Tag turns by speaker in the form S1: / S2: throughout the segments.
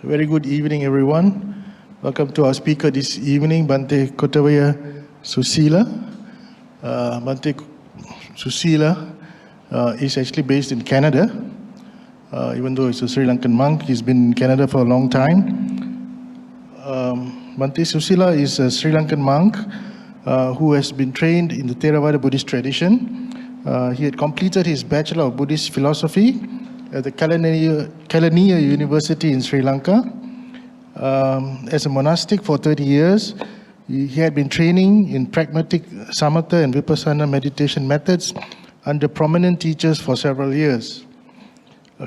S1: Very good evening, everyone. Welcome to our speaker this evening, Bhante Kotawaye Suseela. Bhante Suseela is actually based in Canada. Even though he's a Sri Lankan monk, he's been in Canada for a long time. Bhante Suseela is a Sri Lankan monk who has been trained in the Theravada Buddhist tradition. He had completed his Bachelor of Buddhist Philosophy at the Kelaniya University in Sri Lanka. As a monastic for 30 years, he had been training in pragmatic samatha and vipassana meditation methods under prominent teachers for several years.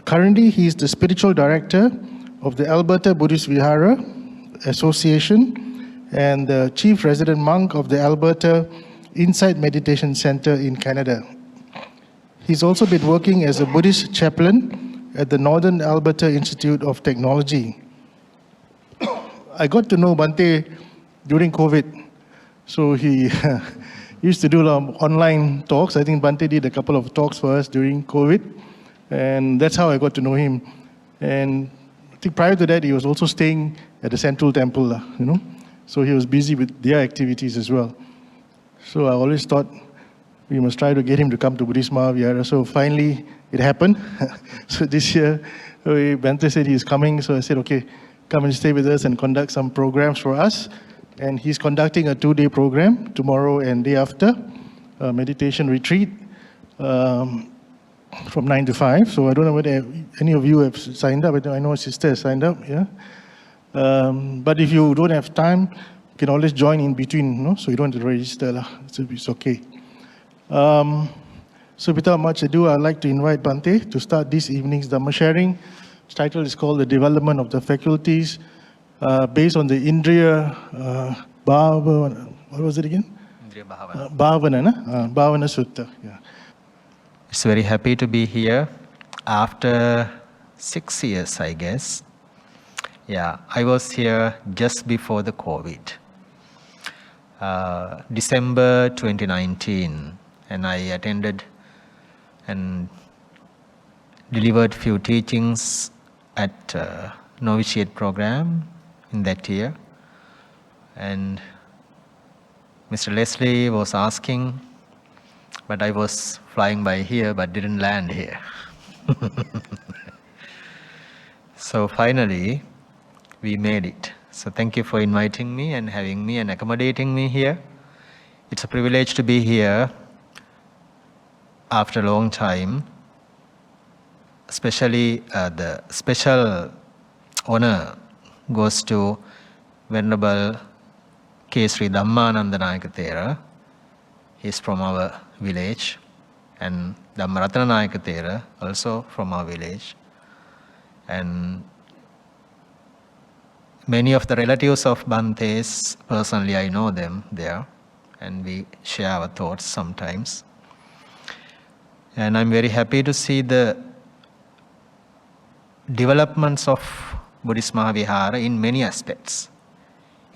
S1: Currently, he is the spiritual director of the Alberta Buddhist Vihara Association and the chief resident monk of the Alberta Insight Meditation Center in Canada. He's also been working as a Buddhist chaplain at the Northern Alberta Institute of Technology. I got to know Bhante during COVID. So he used to do a lot of online talks. I think Bhante did a couple of talks for us during COVID. And that's how I got to know him. And I think prior to that, he was also staying at the Central Temple, So he was busy with their activities as well. So I always thought we must try to get him to come to Buddhist Maha Vihara. So finally, it happened. So this year, Bhante said he's coming. So I said, okay, come and stay with us and conduct some programs for us. And he's conducting a 2-day program tomorrow and day after, a meditation retreat from 9 to 5. So I don't know whether any of you have signed up. I know a sister has signed up, yeah. But if you don't have time, you can always join in between, so you don't have to register. So it's okay. So without much ado, I'd like to invite Bhante to start this evening's Dhamma sharing. Its title is called The Development of the Faculties, based on the Indriyabhavana, what was it again? Indriyabhavana Sutta. Yeah.
S2: It's very happy to be here after 6 years, I guess. Yeah, I was here just before the COVID. December 2019, and I attended and delivered few teachings at novitiate program in that year. And Mr. Leslie was asking, but I was flying by here but didn't land here. So finally, we made it. So thank you for inviting me and having me and accommodating me here. It's a privilege to be here after a long time. Especially the special honor goes to Venerable K. Sri Dhammanandanayaka Thera. He's from our village. And Dhammaratananayaka Thera, also from our village. And many of the relatives of Bhante's, personally I know them there, and we share our thoughts sometimes. And I'm very happy to see the developments of Buddhist Maha Vihara in many aspects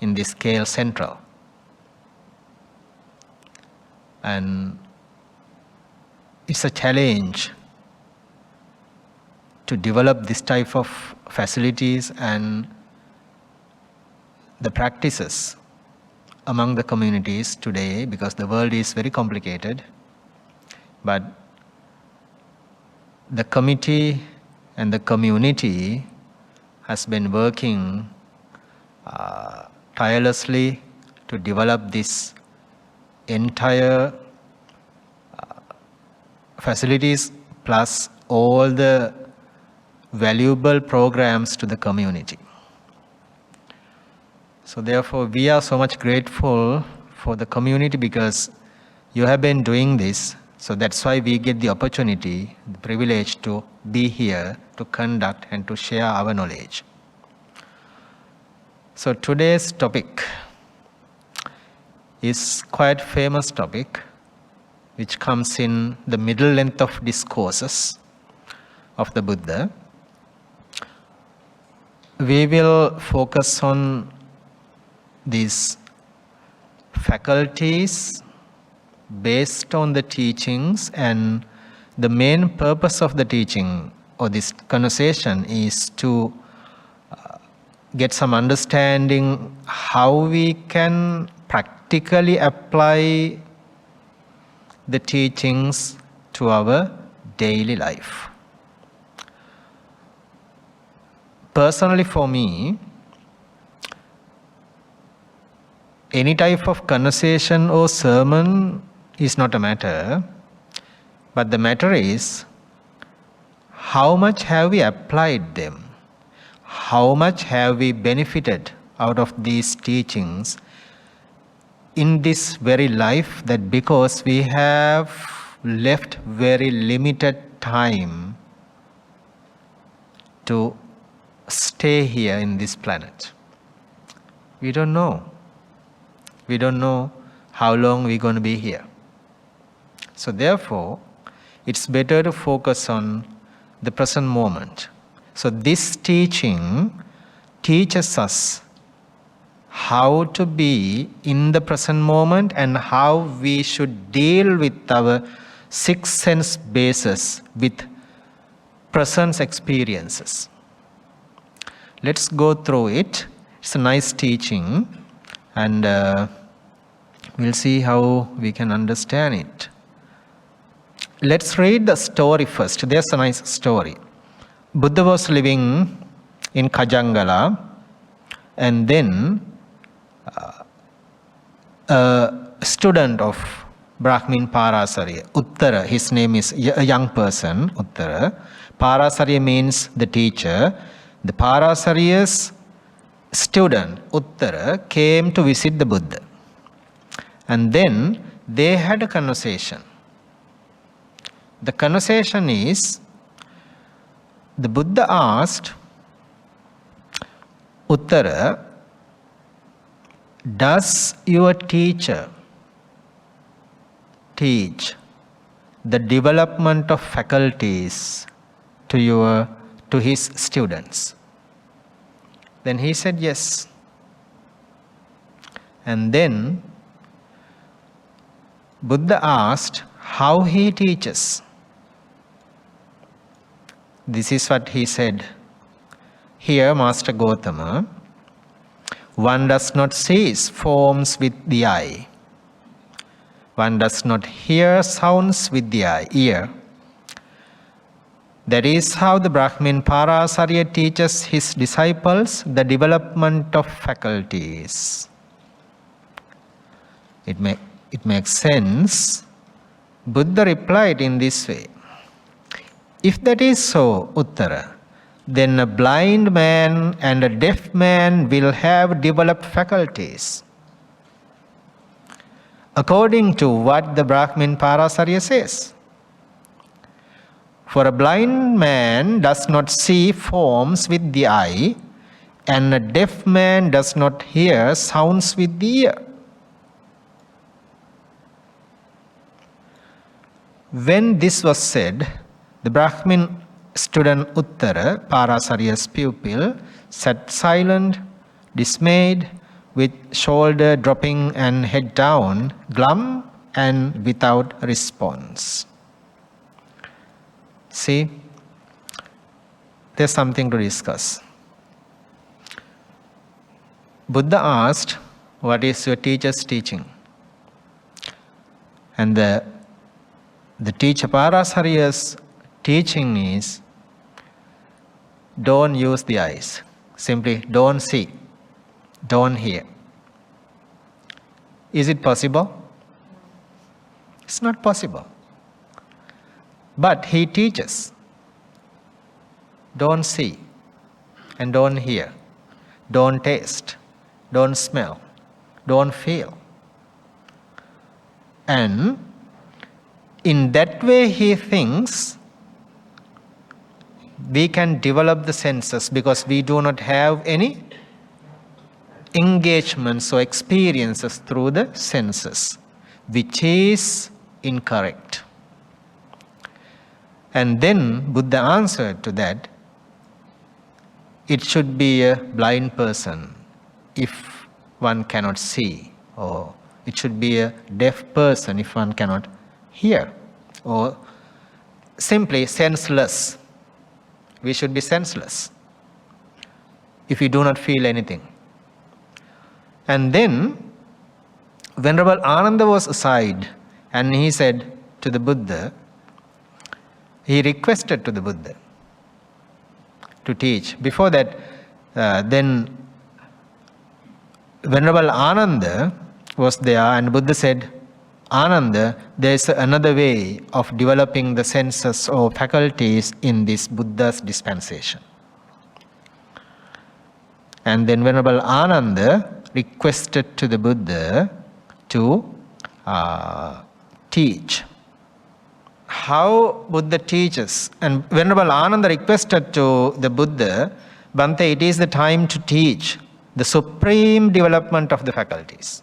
S2: in this scale central. And it's a challenge to develop this type of facilities and the practices among the communities today, because the world is very complicated. But the committee and the community has been working tirelessly to develop this entire facilities plus all the valuable programs to the community. So therefore, we are so much grateful for the community because you have been doing this. So that's why we get the opportunity, the privilege to be here, to conduct and to share our knowledge. So today's topic is quite famous topic, which comes in the middle length of discourses of the Buddha. We will focus on these faculties based on the teachings, and the main purpose of the teaching or this conversation is to get some understanding how we can practically apply the teachings to our daily life. Personally, for me, any type of conversation or sermon is not a matter, but the matter is how much have we applied them? How much have we benefited out of these teachings in this very life, that because we have left very limited time to stay here in this planet. We don't know. We don't know how long we're going to be here. So therefore, it's better to focus on the present moment. So this teaching teaches us how to be in the present moment and how we should deal with our six sense bases with present experiences. Let's go through it. It's a nice teaching, and we'll see how we can understand it. Let's read the story first. There's a nice story. Buddha was living in Kajangala, and then a student of Brahmin Parasarya, Uttara, his name is a young person, Uttara. Parasarya means the teacher. The Parasarya's student, Uttara, came to visit the Buddha. And then they had a conversation. The conversation is, the Buddha asked Uttara, does your teacher teach the development of faculties to his students? Then he said yes. And then Buddha asked how he teaches. This is what he said. Here, Master Gotama, one does not see forms with the eye. One does not hear sounds with the ear. That is how the Brahmin Parasarya teaches his disciples the development of faculties. It makes sense. Buddha replied in this way. If that is so, Uttara, then a blind man and a deaf man will have developed faculties, according to what the Brahmin Parasarya says. For a blind man does not see forms with the eye, and a deaf man does not hear sounds with the ear. When this was said, the Brahmin student Uttara, Parasarya's pupil, sat silent, dismayed, with shoulder dropping and head down, glum and without response. See, there's something to discuss. Buddha asked, what is your teacher's teaching? And the teacher Parasarya's teaching is, don't use the eyes. Simply don't see, don't hear. Is it possible? It's not possible. But he teaches, don't see and don't hear, don't taste, don't smell, don't feel. And in that way he thinks we can develop the senses, because we do not have any engagements or experiences through the senses, which is incorrect. And then Buddha answered to that, it should be a blind person if one cannot see, or it should be a deaf person if one cannot hear, or simply senseless. We should be senseless. if you do not feel anything. And then Venerable Ananda was aside, and he said to the Buddha, he requested to the Buddha to teach. Before that, then Venerable Ananda was there, and Buddha said, Ananda, there is another way of developing the senses or faculties in this Buddha's dispensation. And then Venerable Ananda requested to the Buddha to teach. How Buddha teaches, and Venerable Ananda requested to the Buddha, Bhante, it is the time to teach the supreme development of the faculties.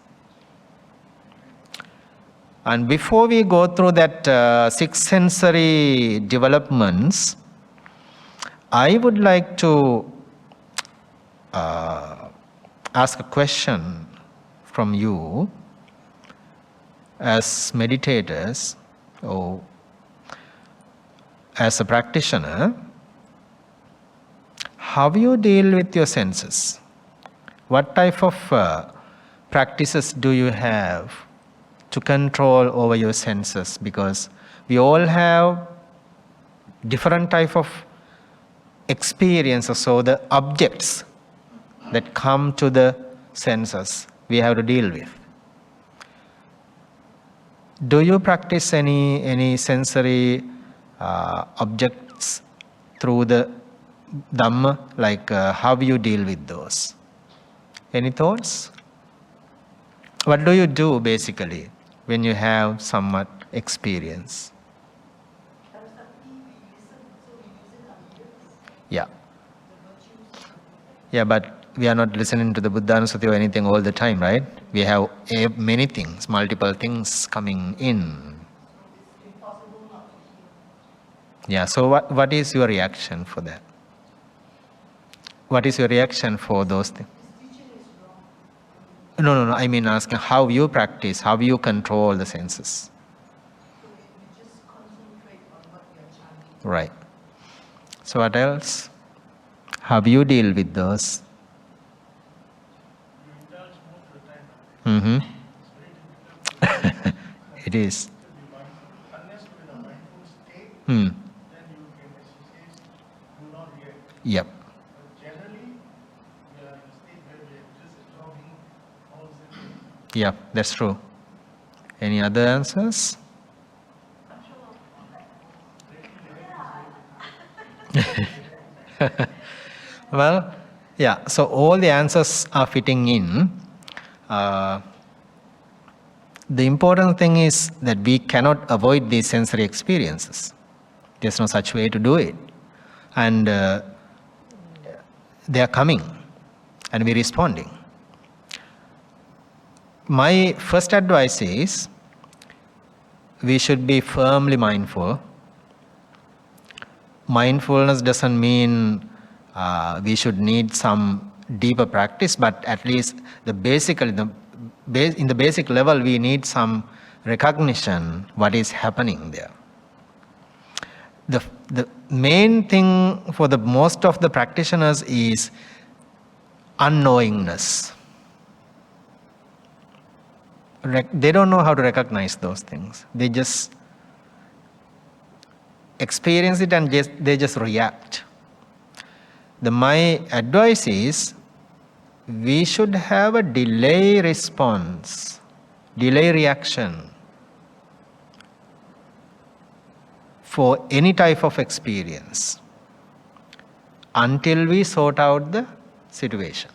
S2: And before we go through that 6 sensory developments, I would like to ask a question from you as meditators or as a practitioner. How you deal with your senses? What type of practices do you have to control over your senses? Because we all have different type of experiences, so the objects that come to the senses we have to deal with. Do you practice any sensory objects through the Dhamma? Like how you deal with those? Any thoughts? What do you do basically when you have somewhat experience? Yeah. Yeah, but we are not listening to the Buddha-Anussati or anything all the time, right? We have many things, multiple things coming in. Yeah, so what is your reaction for that? What is your reaction for those things? No, I mean asking how you practice, how you control the senses. Right. So what else? How you deal with those? Mm-hmm. It is. Hmm. Yep. Yeah, that's true. Any other answers? Well, yeah, so all the answers are fitting in. The important thing is that we cannot avoid these sensory experiences. There's no such way to do it. And they are coming, and we're responding. My first advice is we should be firmly mindful. Mindfulness doesn't mean we should need some deeper practice, but at least in the basic level, we need some recognition what is happening there. The main thing for the most of the practitioners is unknowingness. They don't know how to recognize those things. They just experience it and they just react. My advice is we should have a delay response, delay reaction for any type of experience until we sort out the situation.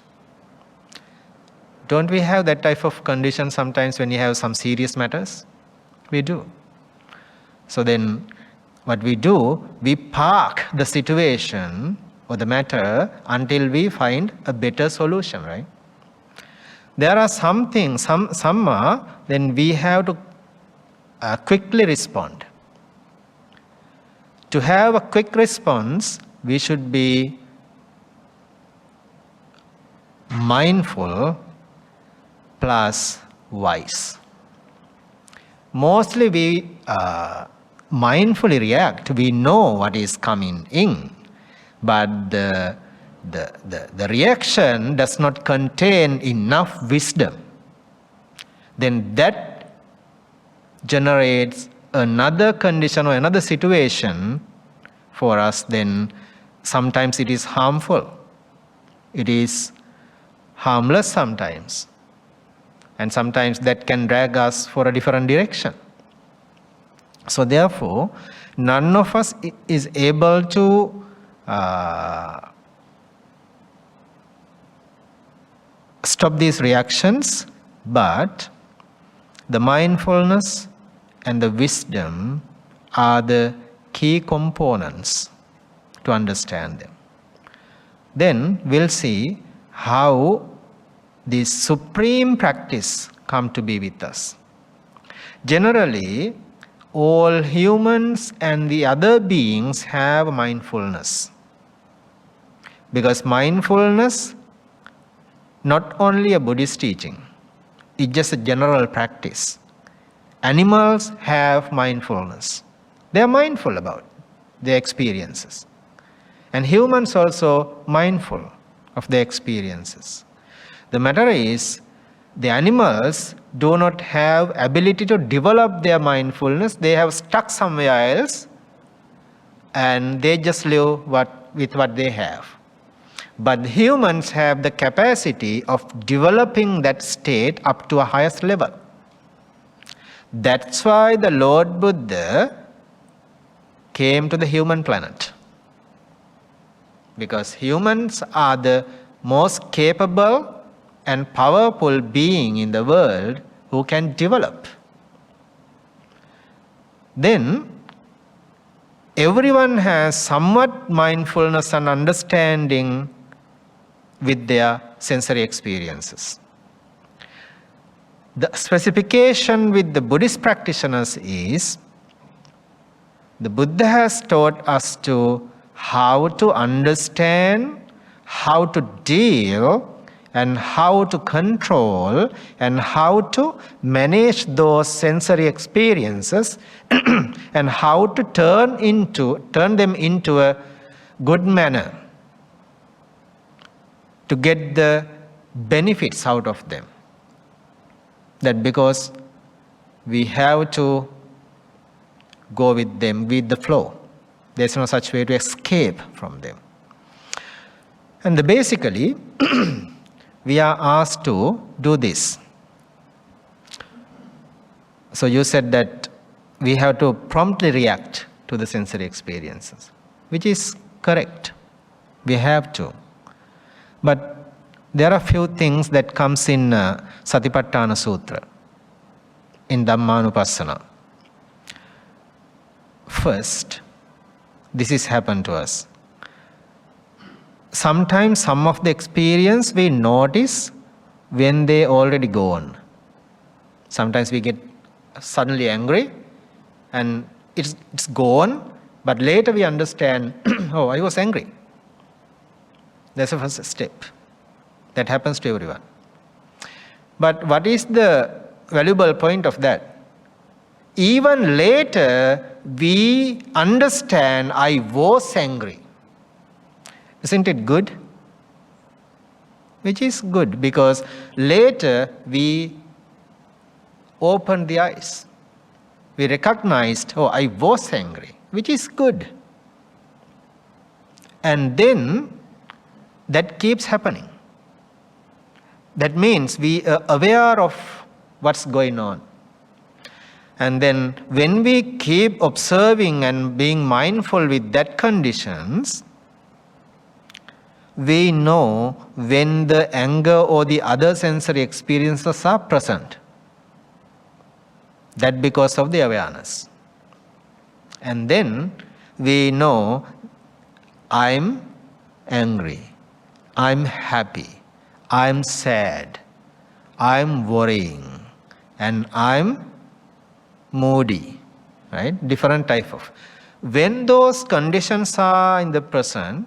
S2: Don't we have that type of condition sometimes when you have some serious matters? We do. So then what we do, we park the situation or the matter until we find a better solution, right? There are some things, some are, then we have to quickly respond. To have a quick response, we should be mindful plus wise. Mostly we mindfully react. We know what is coming in, but the the reaction does not contain enough wisdom, then that generates another condition or another situation for us. Then sometimes it is harmful. It is harmless sometimes. And sometimes that can drag us for a different direction. So therefore, none of us is able to stop these reactions, but the mindfulness and the wisdom are the key components to understand them. Then we'll see how this supreme practice come to be with us. Generally, all humans and the other beings have mindfulness. Because mindfulness, not only a Buddhist teaching, it's just a general practice. Animals have mindfulness. They are mindful about their experiences. And humans also mindful of their experiences. The matter is, the animals do not have ability to develop their mindfulness. They have stuck somewhere else and they just live with what they have. But humans have the capacity of developing that state up to a highest level. That's why the Lord Buddha came to the human planet. Because humans are the most capable and powerful being in the world who can develop. Then, everyone has somewhat mindfulness and understanding with their sensory experiences. The specification with the Buddhist practitioners is, the Buddha has taught us to how to understand, how to deal, and how to control, and how to manage those sensory experiences, and how to turn them into a good manner to get the benefits out of them. That because we have to go with them, with the flow. There's no such way to escape from them. And basically, we are asked to do this. So you said that we have to promptly react to the sensory experiences, which is correct. We have to. But there are few things that comes in Satipatthana Sutra, in Dhammanupassana. First, this has happened to us. Sometimes some of the experience we notice when they already gone. Sometimes we get suddenly angry and it's gone, but later we understand, oh, I was angry. That's the first step. That happens to everyone. But what is the valuable point of that? Even later, we understand I was angry. Isn't it good? Which is good, because later we opened the eyes. We recognized, oh, I was angry, which is good. And then that keeps happening. That means we are aware of what's going on. And then when we keep observing and being mindful with that conditions, we know when the anger or the other sensory experiences are present. That because of the awareness. And then we know I'm angry, I'm happy, I'm sad, I'm worrying, and I'm moody, right? Different type of. When those conditions are in the present,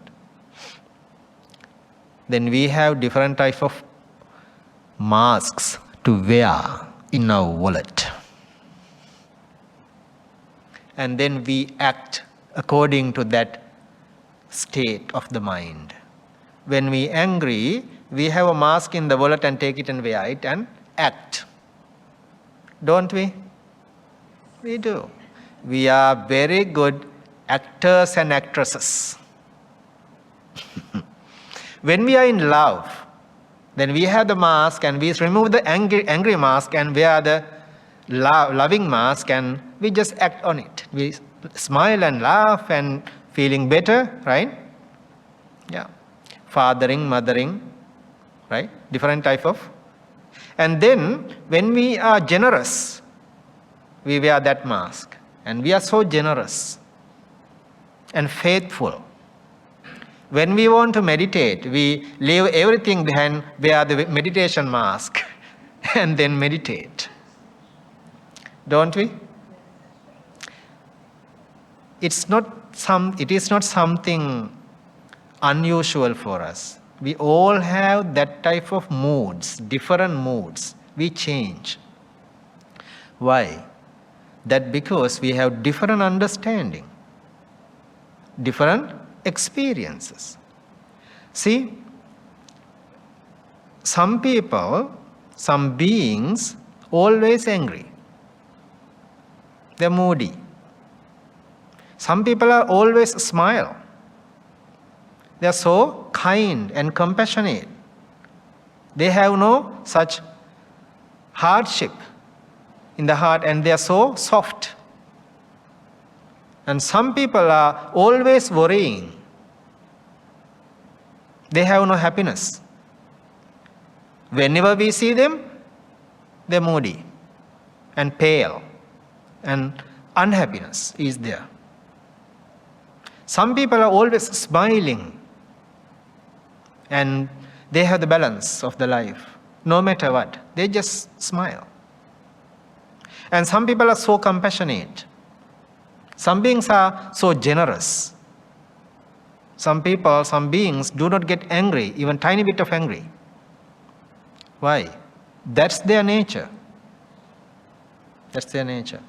S2: then we have different type of masks to wear in our wallet. And then we act according to that state of the mind. when we angry, we have a mask in the wallet and take it and wear it and act. Don't we? We do. We are very good actors and actresses. When we are in love, then we have the mask and we remove the angry mask and wear the loving mask and we just act on it. We smile and laugh and feeling better, right? Yeah. Fathering, mothering, right? Different type of. And then when we are generous, we wear that mask. And we are so generous and faithful. When we want to meditate, we leave everything behind, wear the meditation mask and then meditate. Don't we? It is not something unusual for us. We all have that type of moods, different moods. We change. Why? That because we have different understanding, different experiences. See, some people, some beings, always angry. They're moody. Some people are always smile. They're so kind and compassionate. They have no such hardship in the heart and they are so soft. And some people are always worrying. They have no happiness. Whenever we see them, they're moody and pale and unhappiness is there. Some people are always smiling and they have the balance of the life. No matter what, they just smile. And some people are so compassionate. Some beings are so generous. Some people, some beings do not get angry, even tiny bit of angry. Why? That's their nature. That's their nature.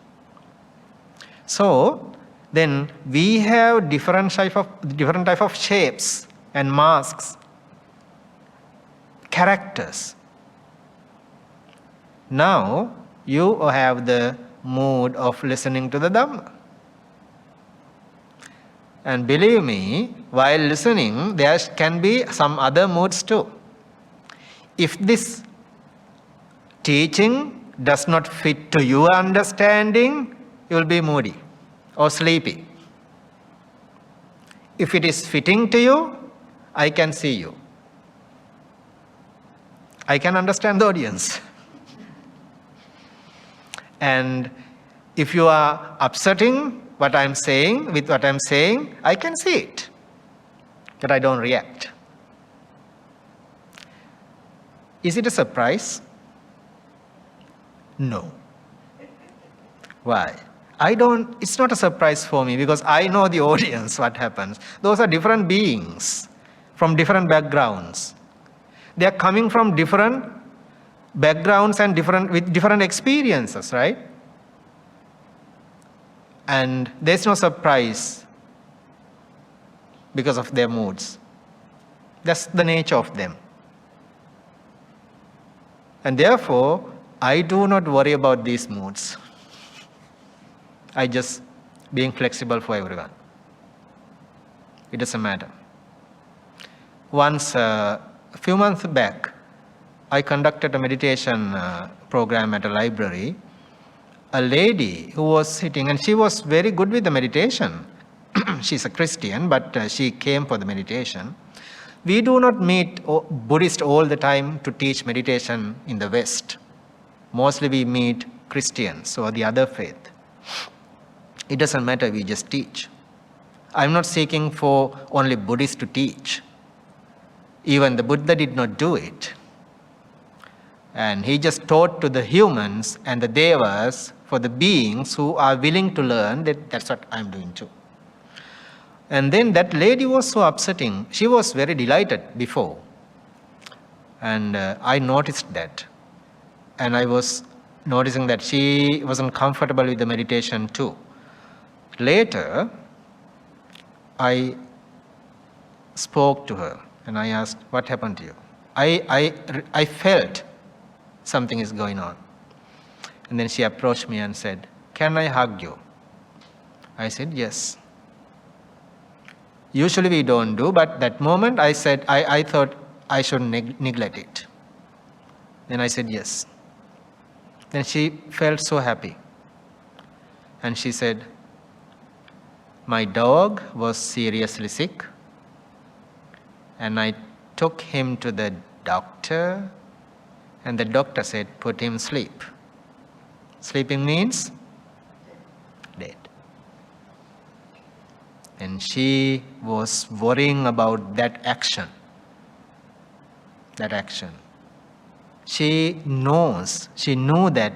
S2: So, then we have different type of shapes and masks, characters. Now, you have the mood of listening to the Dhamma. And believe me, while listening, there can be some other moods too. If this teaching does not fit to your understanding, you will be moody or sleepy. If it is fitting to you, I can see you. I can understand the audience. And if you are upsetting what I'm saying, with what I'm saying, I can see it, but I don't react. Is it a surprise? No. Why? It's not a surprise for me because I know the audience, what happens. Those are different beings from different backgrounds. They are coming from different backgrounds and with different experiences, right? And there's no surprise because of their moods. That's the nature of them. And therefore, I do not worry about these moods. I just being flexible for everyone. It doesn't matter. Once, a few months back, I conducted a meditation program at a library. A lady who was sitting, and she was very good with the meditation. She's a Christian, but she came for the meditation. We do not meet Buddhists all the time to teach meditation in the West. Mostly we meet Christians or the other faith. It doesn't matter, we just teach. I'm not seeking for only Buddhists to teach. Even the Buddha did not do it. And he just taught to the humans and the devas, for the beings who are willing to learn. That's what I'm doing too. And then that lady was so upsetting. She was very delighted before. And I noticed that. And I was noticing that she wasn't comfortable with the meditation too. Later, I spoke to her And I asked, what happened to you? I felt something is going on. And then she approached me and said, can I hug you? I said, yes. Usually we don't do, but that moment I said, I thought I should neglect it. Then I said, yes. Then she felt so happy. And she said, my dog was seriously sick, and I took him to the doctor, and the doctor said, put him sleep. Sleeping means dead. And she was worrying about that action. That action. She knew that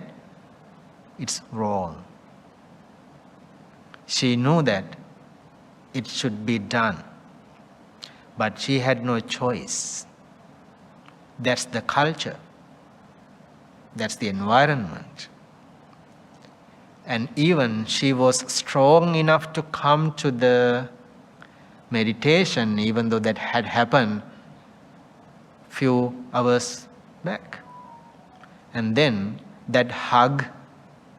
S2: it's wrong. She knew that it should be done. But she had no choice. That's the culture. That's the environment. And even she was strong enough to come to the meditation, even though that had happened few hours back. And then that hug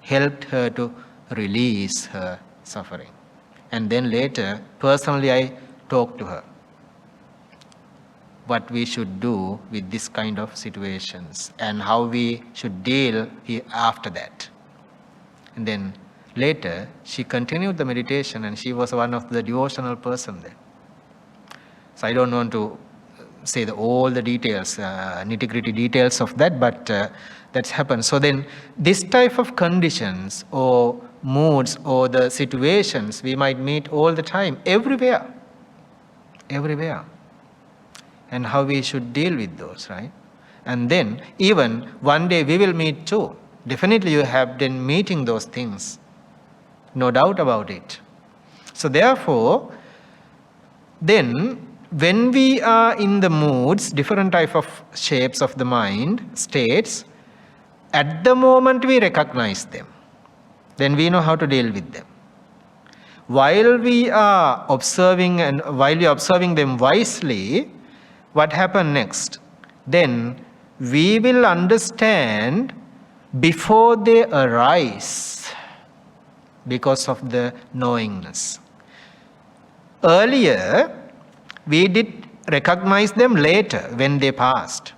S2: helped her to release her suffering. And then later, personally, I talked to her what we should do with this kind of situations and how we should deal after that. And then later, she continued the meditation, and she was one of the devotional person there. So I don't want to say all the details, nitty-gritty details of that, but that's happened. So then this type of conditions or moods or the situations we might meet all the time, everywhere. And how we should deal with those, right? And then even one day we will meet too. Definitely you have been meeting those things. No doubt about it. So therefore, then when we are in the moods, different type of shapes of the mind, states, at the moment we recognize them. Then we know how to deal with them. While we are observing and while we are observing them wisely, what happens next? Then we will understand before they arise because of the knowingness. Earlier, we did recognize them later when they passed.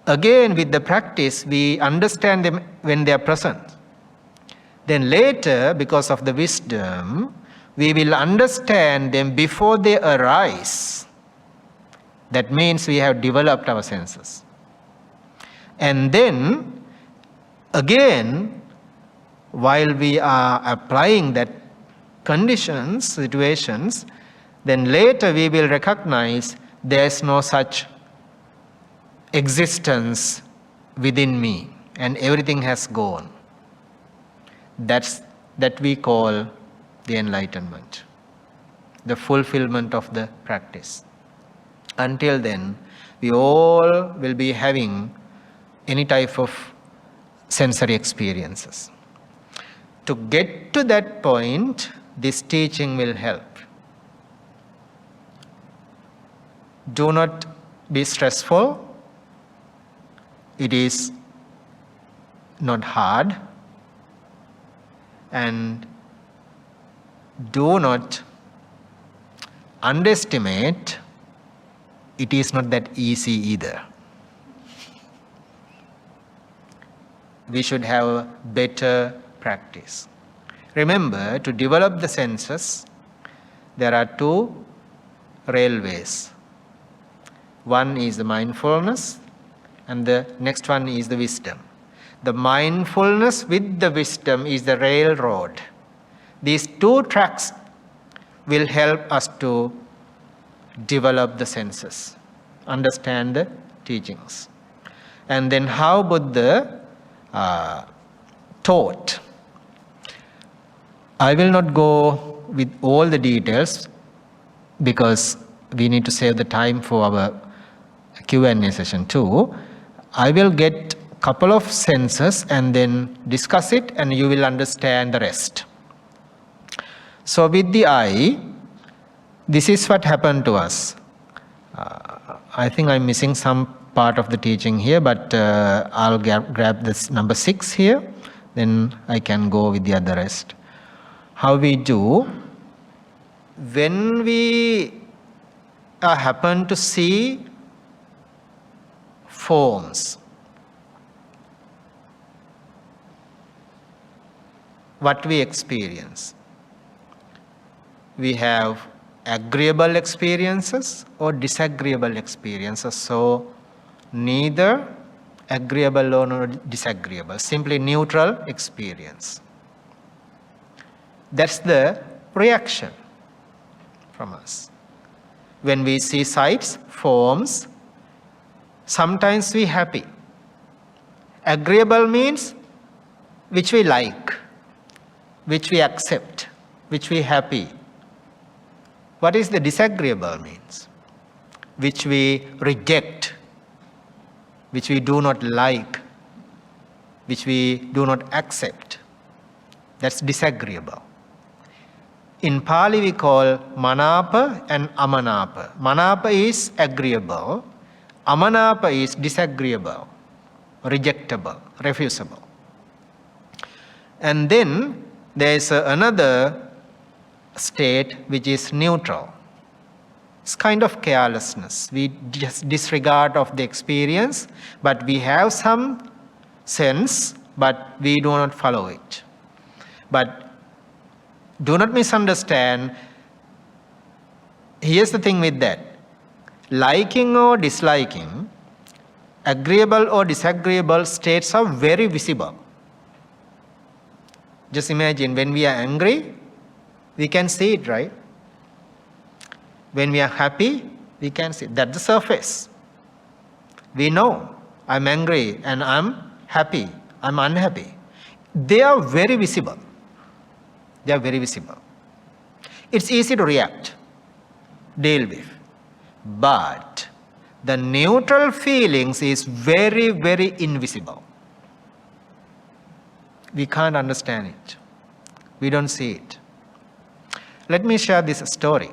S2: Again, with the practice, we understand them when they are present. Then later, because of the wisdom, we will understand them before they arise. That means we have developed our senses. And then, again, while we are applying that conditions, situations, then later we will recognize there is no such existence within me and everything has gone. That we call the enlightenment, the fulfillment of the practice. Until then, we all will be having any type of sensory experiences. To get to that point, this teaching will help. Do not be stressful. It is not hard. And do not underestimate, it is not that easy either. We should have a better practice. Remember, to develop the senses, there are two railways. One is the mindfulness, and the next one is the wisdom. The mindfulness with the wisdom is the railroad. These two tracks will help us to develop the senses, understand the teachings. And then how Buddha taught. I will not go with all the details because we need to save the time for our Q&A session too. I will get a couple of senses and then discuss it, and you will understand the rest. So with the eye, this is what happened to us. I think I'm missing some part of the teaching here, but I'll grab this number 6 here, then I can go with the other rest. How we do, when we happen to see forms, what we experience? We have agreeable experiences or disagreeable experiences. So neither agreeable or disagreeable, simply neutral experience. That's the reaction from us. When we see sights, forms, sometimes we happy. Agreeable means which we like, which we accept, which we happy. What is the disagreeable means? Which we reject, which we do not like, which we do not accept. That's disagreeable. In Pali we call manapa and amanapa. Manapa is agreeable, amanapa is disagreeable, rejectable, refusable. And then there is another state which is neutral. It's kind of carelessness. We just disregard of the experience, but we have some sense, but we do not follow it. But do not misunderstand. Here's the thing with that. Liking or disliking, agreeable or disagreeable states are very visible. Just imagine when we are angry, we can see it, right? When we are happy, we can see it. That's the surface. We know I'm angry and I'm happy, I'm unhappy. They are very visible. They are very visible. It's easy to react, deal with. But the neutral feelings is very, very invisible. We can't understand it. We don't see it. Let me share this story.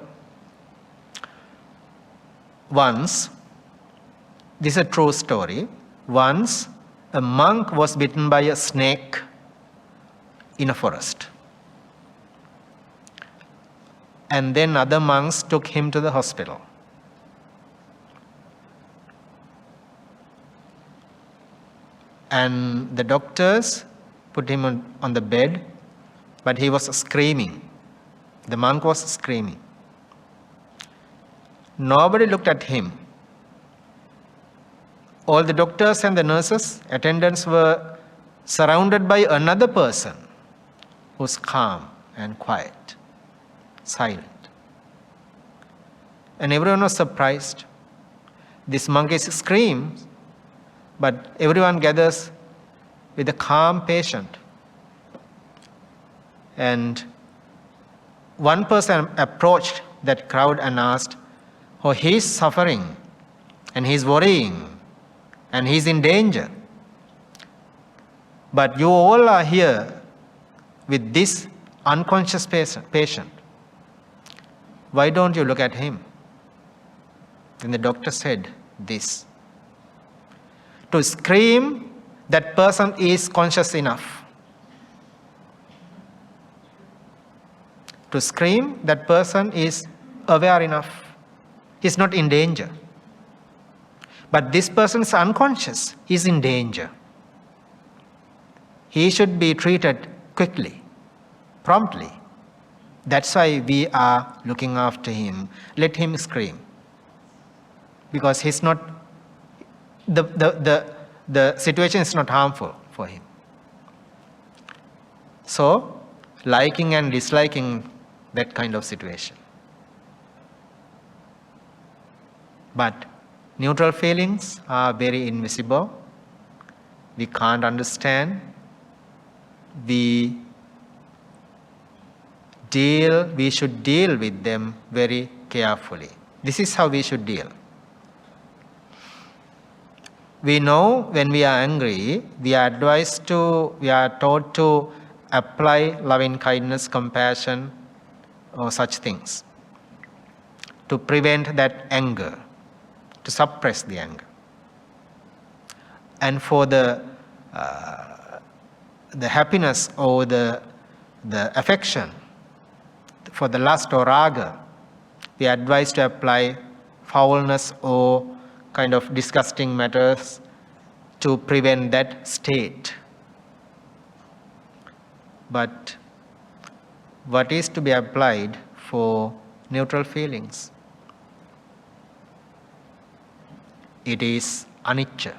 S2: Once, this is a true story. Once, a monk was bitten by a snake in a forest. And then other monks took him to the hospital. And the doctors put him on the bed, but he was screaming. The monk was screaming. Nobody looked at him. All the doctors and the nurses, attendants were surrounded by another person who's calm and quiet, silent. And everyone was surprised. This monk is screams, but everyone gathers with a calm patient. And one person approached that crowd and asked, "Oh, he's suffering and he's worrying and he's in danger. But you all are here with this unconscious patient. Why don't you look at him?" Then the doctor said this: to scream, that person is conscious enough. To scream, that person is aware enough. He's not in danger. But this person is unconscious. He's in danger. He should be treated quickly, promptly. That's why we are looking after him. Let him scream. Because he's not, the situation is not harmful for him. So, liking and disliking that kind of situation. But neutral feelings are very invisible. We can't understand. We should deal with them very carefully. This is how we should deal. We know when we are angry, we are taught to apply loving kindness, compassion, or such things to prevent that anger. to suppress the anger. And for the happiness or the affection, for the lust or raga, we advise to apply foulness or kind of disgusting matters to prevent that state. But what is to be applied for neutral feelings? It is anicca.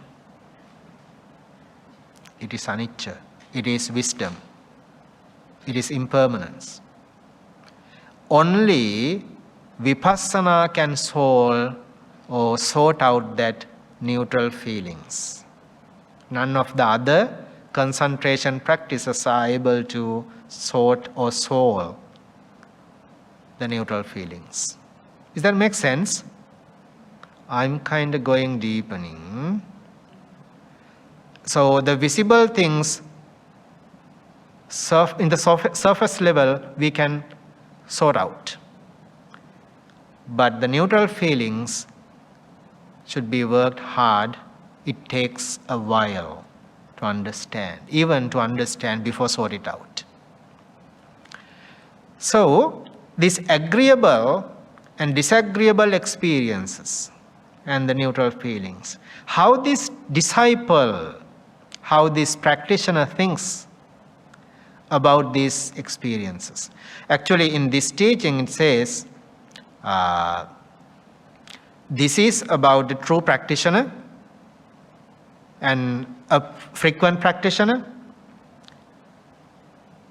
S2: It is anicca. It is wisdom. It is impermanence. Only vipassana can solve or sort out that neutral feelings. None of the other concentration practices are able to sort or solve the neutral feelings. Does that make sense? I'm kind of going deepening. So the visible things, in the surface level, we can sort out. But the neutral feelings should be worked hard. It takes a while to understand, even to understand before sort it out. So, these agreeable and disagreeable experiences and the neutral feelings, how this disciple, how this practitioner thinks about these experiences. Actually, in this teaching, it says, this is about the true practitioner and a frequent practitioner.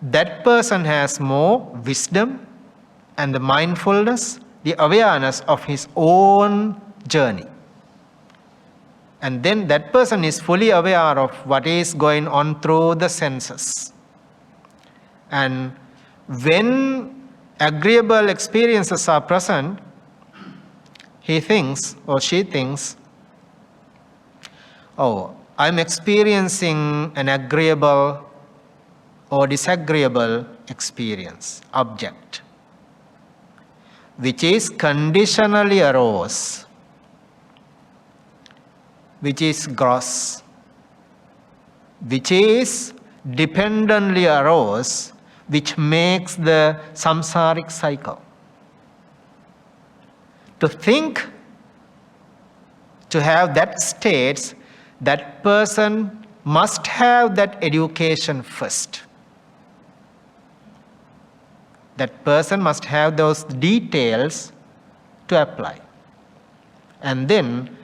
S2: That person has more wisdom and the mindfulness, the awareness of his own journey. And then that person is fully aware of what is going on through the senses. And when agreeable experiences are present, he thinks or she thinks, oh, I'm experiencing an agreeable or disagreeable experience, object, which is conditionally arose, which is gross, which is dependently arose, which makes the samsaric cycle. To think, to have that state, that person must have that education first. That person must have those details to apply. And then,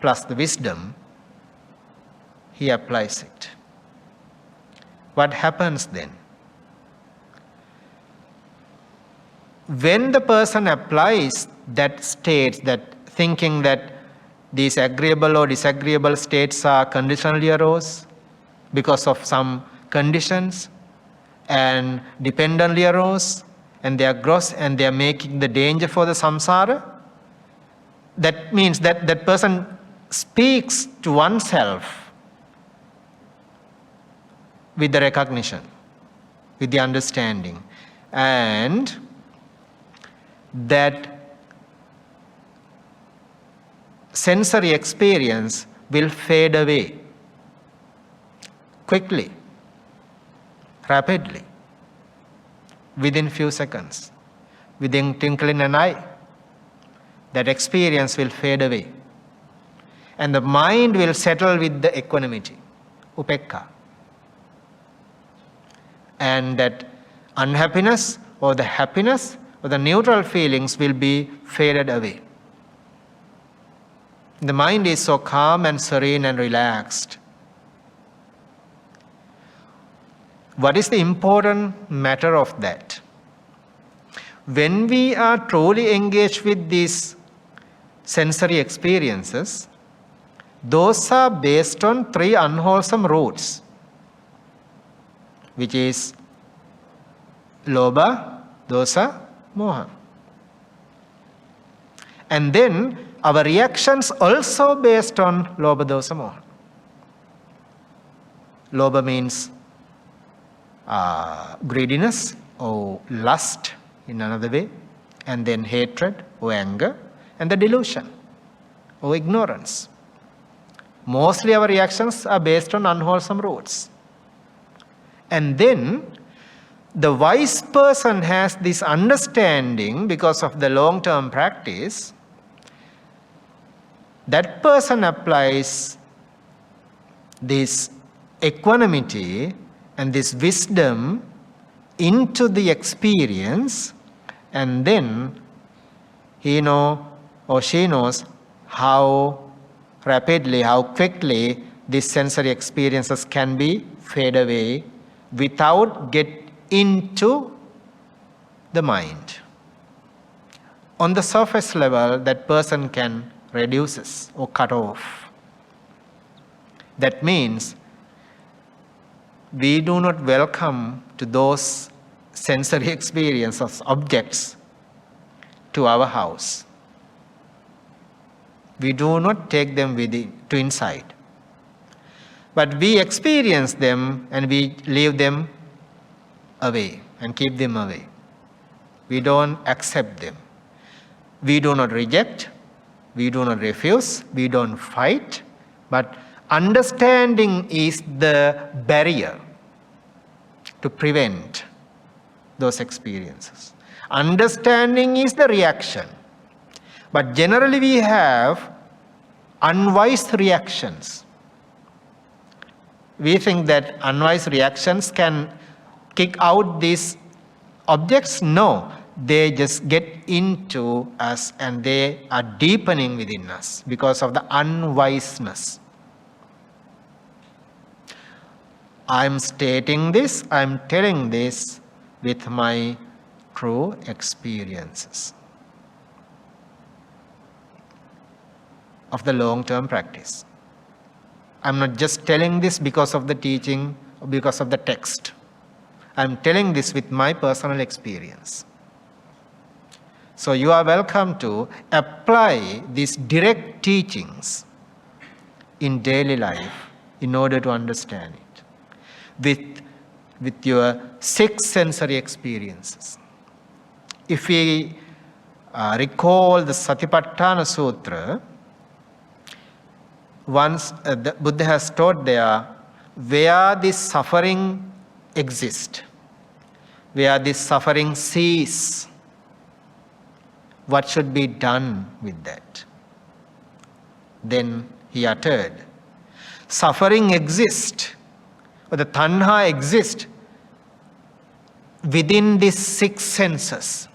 S2: plus the wisdom, he applies it. What happens then? When the person applies that state, that thinking that these agreeable or disagreeable states are conditionally arose because of some conditions and dependently arose, and they are gross and they are making the danger for the samsara, that means that that person speaks to oneself with the recognition, with the understanding, and that sensory experience will fade away quickly, rapidly, within few seconds, within twinkling an eye. That experience will fade away. And the mind will settle with the equanimity, upekkha. And that unhappiness or the happiness or the neutral feelings will be faded away. The mind is so calm and serene and relaxed. What is the important matter of that? When we are truly engaged with these sensory experiences, those are based on three unwholesome roots, which is lobha, dosa, moha. And then our reactions also based on lobha, dosa, moha. Lobha means greediness or lust in another way, and then hatred or anger, and the delusion. or ignorance. Mostly our reactions are based on unwholesome roots. And then the wise person has this understanding because of the long-term practice. That person applies this equanimity and this wisdom into the experience, and then he or she knows how rapidly, how quickly these sensory experiences can be fade away without get into the mind. On the surface level, that person can reduce or cut off. That means we do not welcome to those sensory experiences, objects, to our house. We do not take them to inside. But we experience them and we leave them away and keep them away. We don't accept them. We do not reject, we do not refuse, we don't fight, but understanding is the barrier to prevent those experiences. Understanding is the reaction. But generally we have unwise reactions. We think that unwise reactions can kick out these objects. No, they just get into us and they are deepening within us because of the unwiseness. I'm stating this, I'm telling this with my true experiences of the long-term practice. I'm not just telling this because of the teaching or because of the text. I'm telling this with my personal experience. So you are welcome to apply these direct teachings in daily life in order to understand it with your 6 sensory experiences. If we recall the Satipatthana Sutra, once the Buddha has taught there where this suffering exists, where this suffering ceases, what should be done with that. Then he uttered, suffering exists, or the tanha exists within these 6 senses.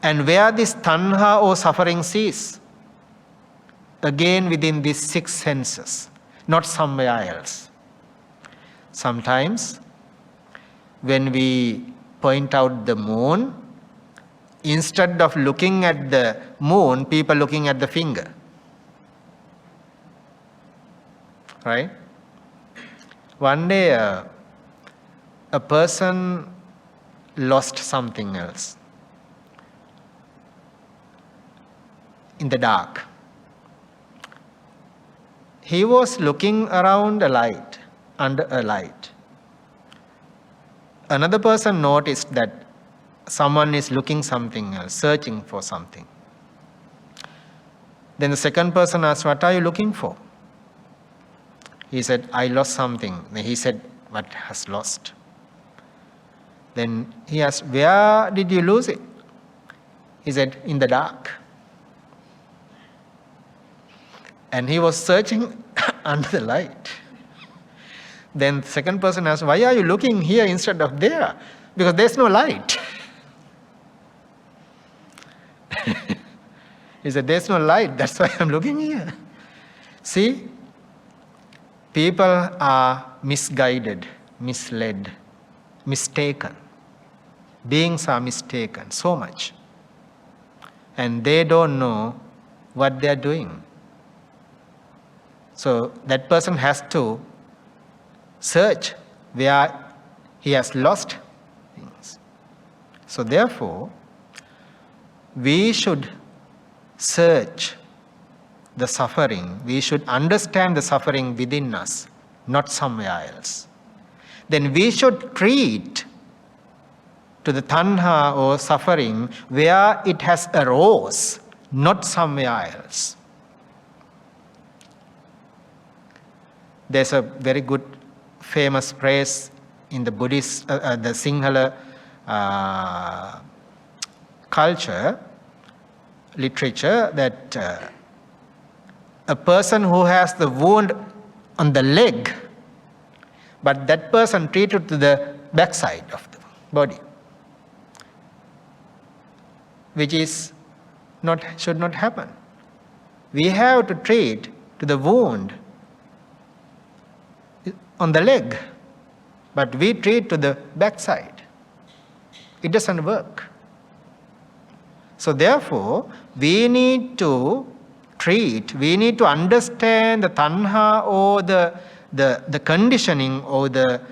S2: And where this tanha or suffering ceases, again within these 6 senses, not somewhere else. Sometimes when we point out the moon, instead of looking at the moon, people looking at the finger. Right? One day a person lost something else in the dark. He was looking around a light, under a light. Another person noticed that someone is looking something else, searching for something. Then the second person asked, what are you looking for? He said, I lost something. Then he said, what has lost? Then he asked, where did you lose it? He said, in the dark. And he was searching under the light. Then the second person asked, why are you looking here instead of there? Because there's no light. He said, there's no light, that's why I'm looking here. See, people are misguided, misled, mistaken. Beings are mistaken so much. And they don't know what they're doing. So that person has to search where he has lost things. So therefore, we should search the suffering. We should understand the suffering within us, not somewhere else. Then we should treat to the tanha or suffering where it has arose, not somewhere else. There's a very good famous phrase in the Buddhist, the Sinhala culture, literature, that a person who has the wound on the leg, but that person treated to the backside of the body, which is should not happen. We have to treat to the wound on the leg, but we treat to the backside. It doesn't work. So therefore, we need to treat, we need to understand the tanha, or the conditioning, or the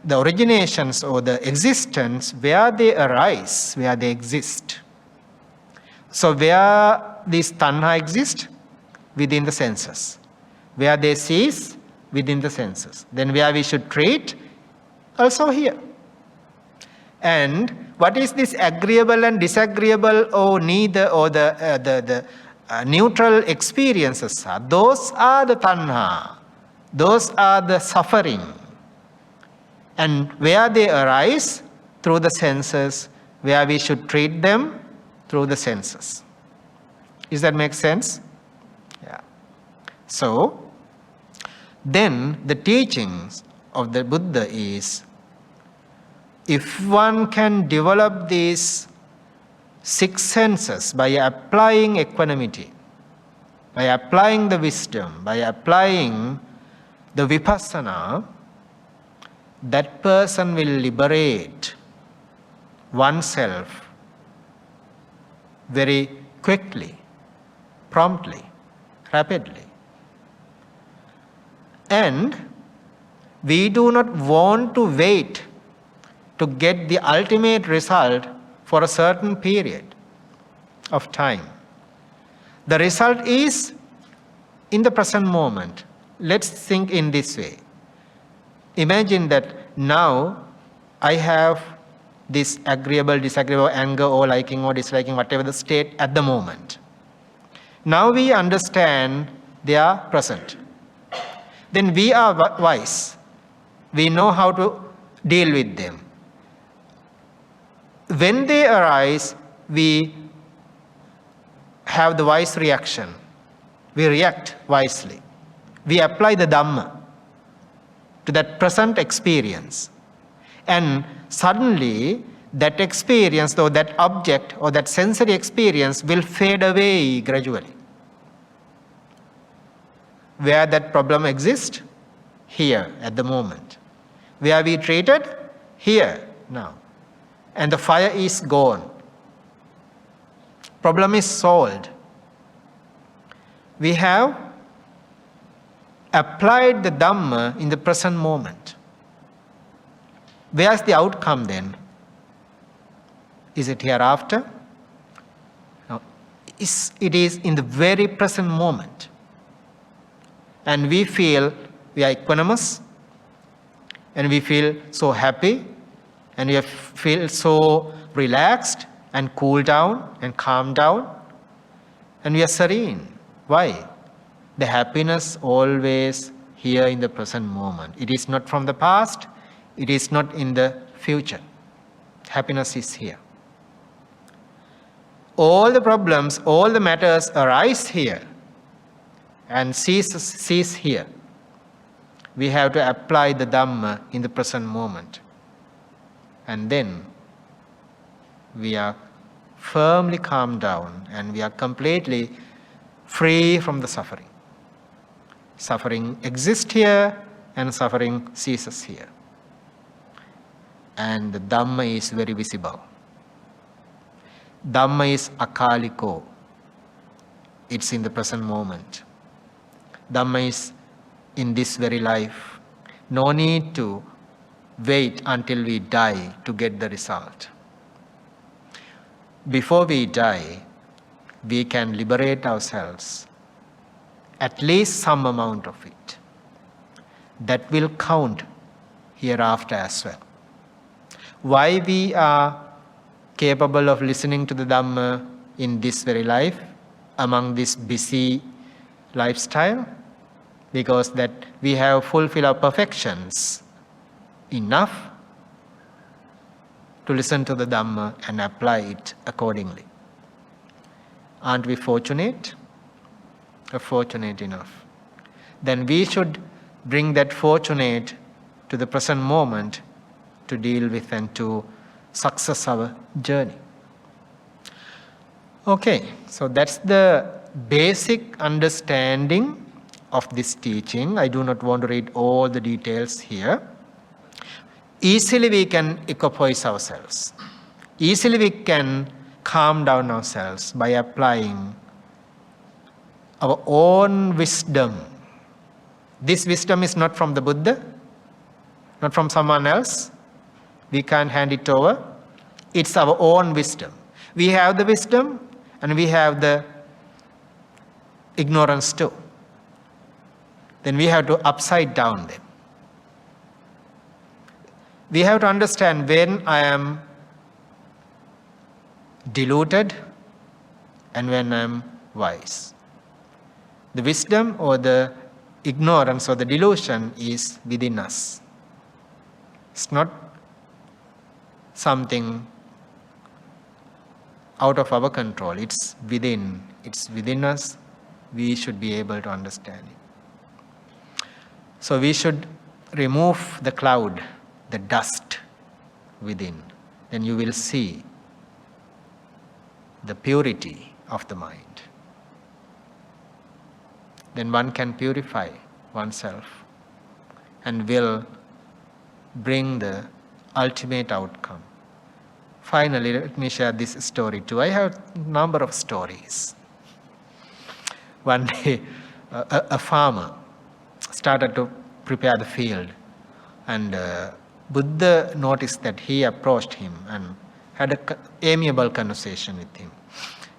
S2: originations, or the existence, where they arise, where they exist. So where these tanha exist? Within the senses. Where they cease? Within the senses. Then where we should treat? Also here. And what is this agreeable and disagreeable, or neither, or the neutral experiences are? Those are the tanha. Those are the suffering. And where they arise? Through the senses. Where we should treat them? Through the senses. Does that make sense? Yeah. So, then the teachings of the Buddha is, if one can develop these 6 senses by applying equanimity, by applying the wisdom, by applying the vipassana, that person will liberate oneself very quickly, promptly, rapidly. And we do not want to wait to get the ultimate result for a certain period of time. The result is in the present moment. Let's think in this way. Imagine that now I have this agreeable, disagreeable, anger, or liking or disliking, whatever the state at the moment. Now we understand they are present. Then we are wise. We know how to deal with them. When they arise, we have the wise reaction. We react wisely. We apply the Dhamma to that present experience. And suddenly, that experience, or that object, or that sensory experience will fade away gradually. Where that problem exists? Here, at the moment. Where we treated? Here, now. And the fire is gone. Problem is solved. We have applied the Dhamma in the present moment. Where's the outcome then? Is it hereafter? No. It is in the very present moment. And we feel we are equanimous, and we feel so happy, and we feel so relaxed and cool down and calm down, and we are serene. Why? The happiness always here in the present moment. It is not from the past, it is not in the future. Happiness is here. All the problems, all the matters arise here and cease here. We have to apply the Dhamma in the present moment. And then we are firmly calmed down, and we are completely free from the suffering. Suffering exists here, and suffering ceases here. And the Dhamma is very visible. Dhamma is akaliko. It's in the present moment. Dhamma is in this very life. No need to wait until we die to get the result. Before we die, we can liberate ourselves, at least some amount of it. That will count hereafter as well. Why we are capable of listening to the Dhamma in this very life among this busy lifestyle, because that we have fulfilled our perfections enough to listen to the Dhamma and apply it accordingly. Aren't we fortunate? Or fortunate enough? Then we should bring that fortunate to the present moment to deal with and to success our journey. Okay, so that's the basic understanding of this teaching. I do not want to read all the details here. Easily we can equipoise ourselves. Easily we can calm down ourselves by applying our own wisdom. This wisdom is not from the Buddha, not from someone else. We can't hand it over. It's our own wisdom. We have the wisdom and we have the ignorance too. Then we have to upside down them. We have to understand when I am deluded and when I am wise. The wisdom or the ignorance or the delusion is within us. It's not something out of our control. It's within. It's within us. We should be able to understand it. So we should remove the cloud, the dust within. Then you will see the purity of the mind. Then one can purify oneself and will bring the ultimate outcome. Finally, let me share this story too. I have a number of stories. One day, a farmer started to prepare the field, and Buddha noticed that. He approached him and had an amiable conversation with him.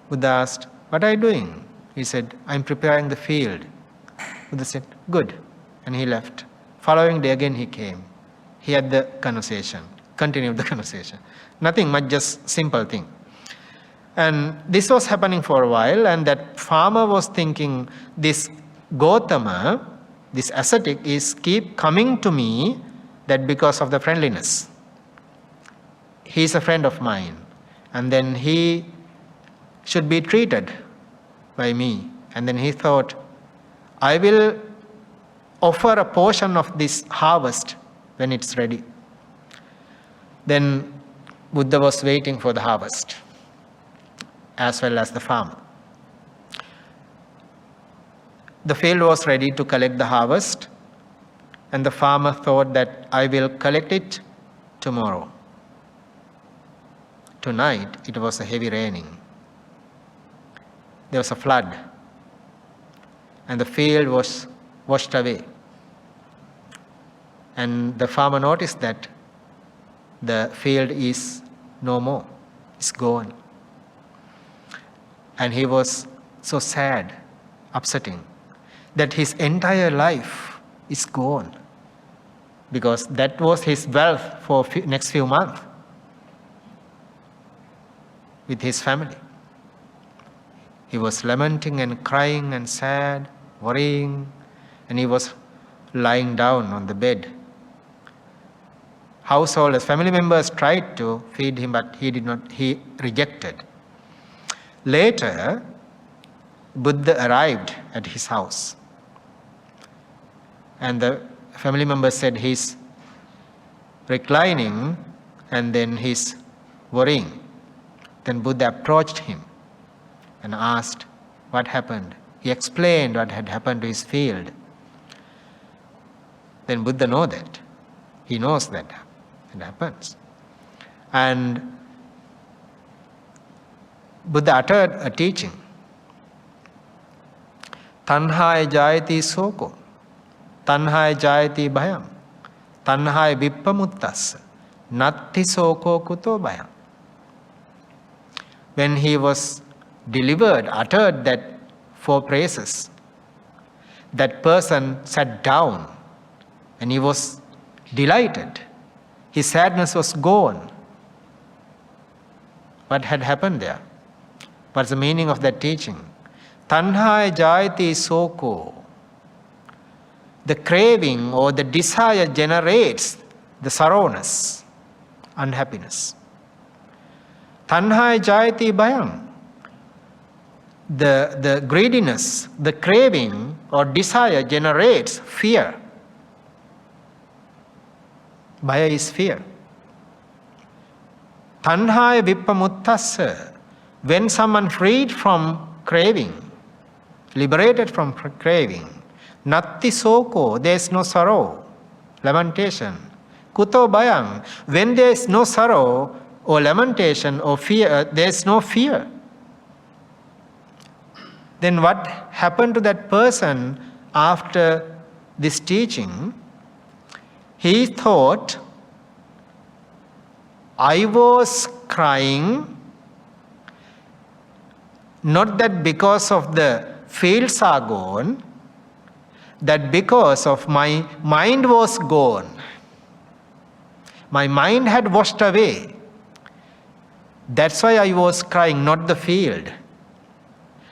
S2: Buddha asked, "What are you doing?" He said, "I'm preparing the field." Buddha said, "Good." And he left. Following day again he came. He had the conversation, continued the conversation. Nothing much, just simple thing. And this was happening for a while, and that farmer was thinking, this Gautama, this ascetic, is keep coming to me that because of the friendliness. He is a friend of mine, and then he should be treated by me. And then he thought, I will offer a portion of this harvest when it's ready. Then Buddha was waiting for the harvest, as well as the farmer. The field was ready to collect the harvest, and the farmer thought that I will collect it tomorrow. Tonight, it was a heavy raining. There was a flood, and the field was washed away. And the farmer noticed that the field is no more, it's gone. And he was so sad, upsetting, that his entire life is gone, because that was his wealth for next few months with his family. He was lamenting and crying and sad, worrying, and he was lying down on the bed. Householders, family members tried to feed him, but he did not, he rejected. Later, Buddha arrived at his house, and the family members said he's reclining and then he's worrying. Then Buddha approached him and asked what happened. He explained what had happened to his field. Then Buddha knows that. He knows that it happens. And Buddha uttered a teaching. Tanhaya jayati soko, tanhaya jayati bhayam, tanhaya vippamuttas, natti soko kuto bhayam. When he was delivered, uttered that 4 praises, that person sat down and he was delighted. His sadness was gone. What had happened there? What's the meaning of that teaching? Tanhaya jayati soko. The craving or the desire generates the sorrowness, unhappiness. Tanhaya jayati bhayam. The greediness, the craving or desire generates fear. Bhaya is fear. Tanhaya vippamuttassa. When someone freed from craving, liberated from craving, natti soko, there is no sorrow, lamentation. Kuto bhayam. When there is no sorrow or lamentation or fear, there is no fear. Then what happened to that person after this teaching? He thought, I was crying, not that because of the fields are gone, that because of my mind was gone. My mind had washed away. That's why I was crying, not the field.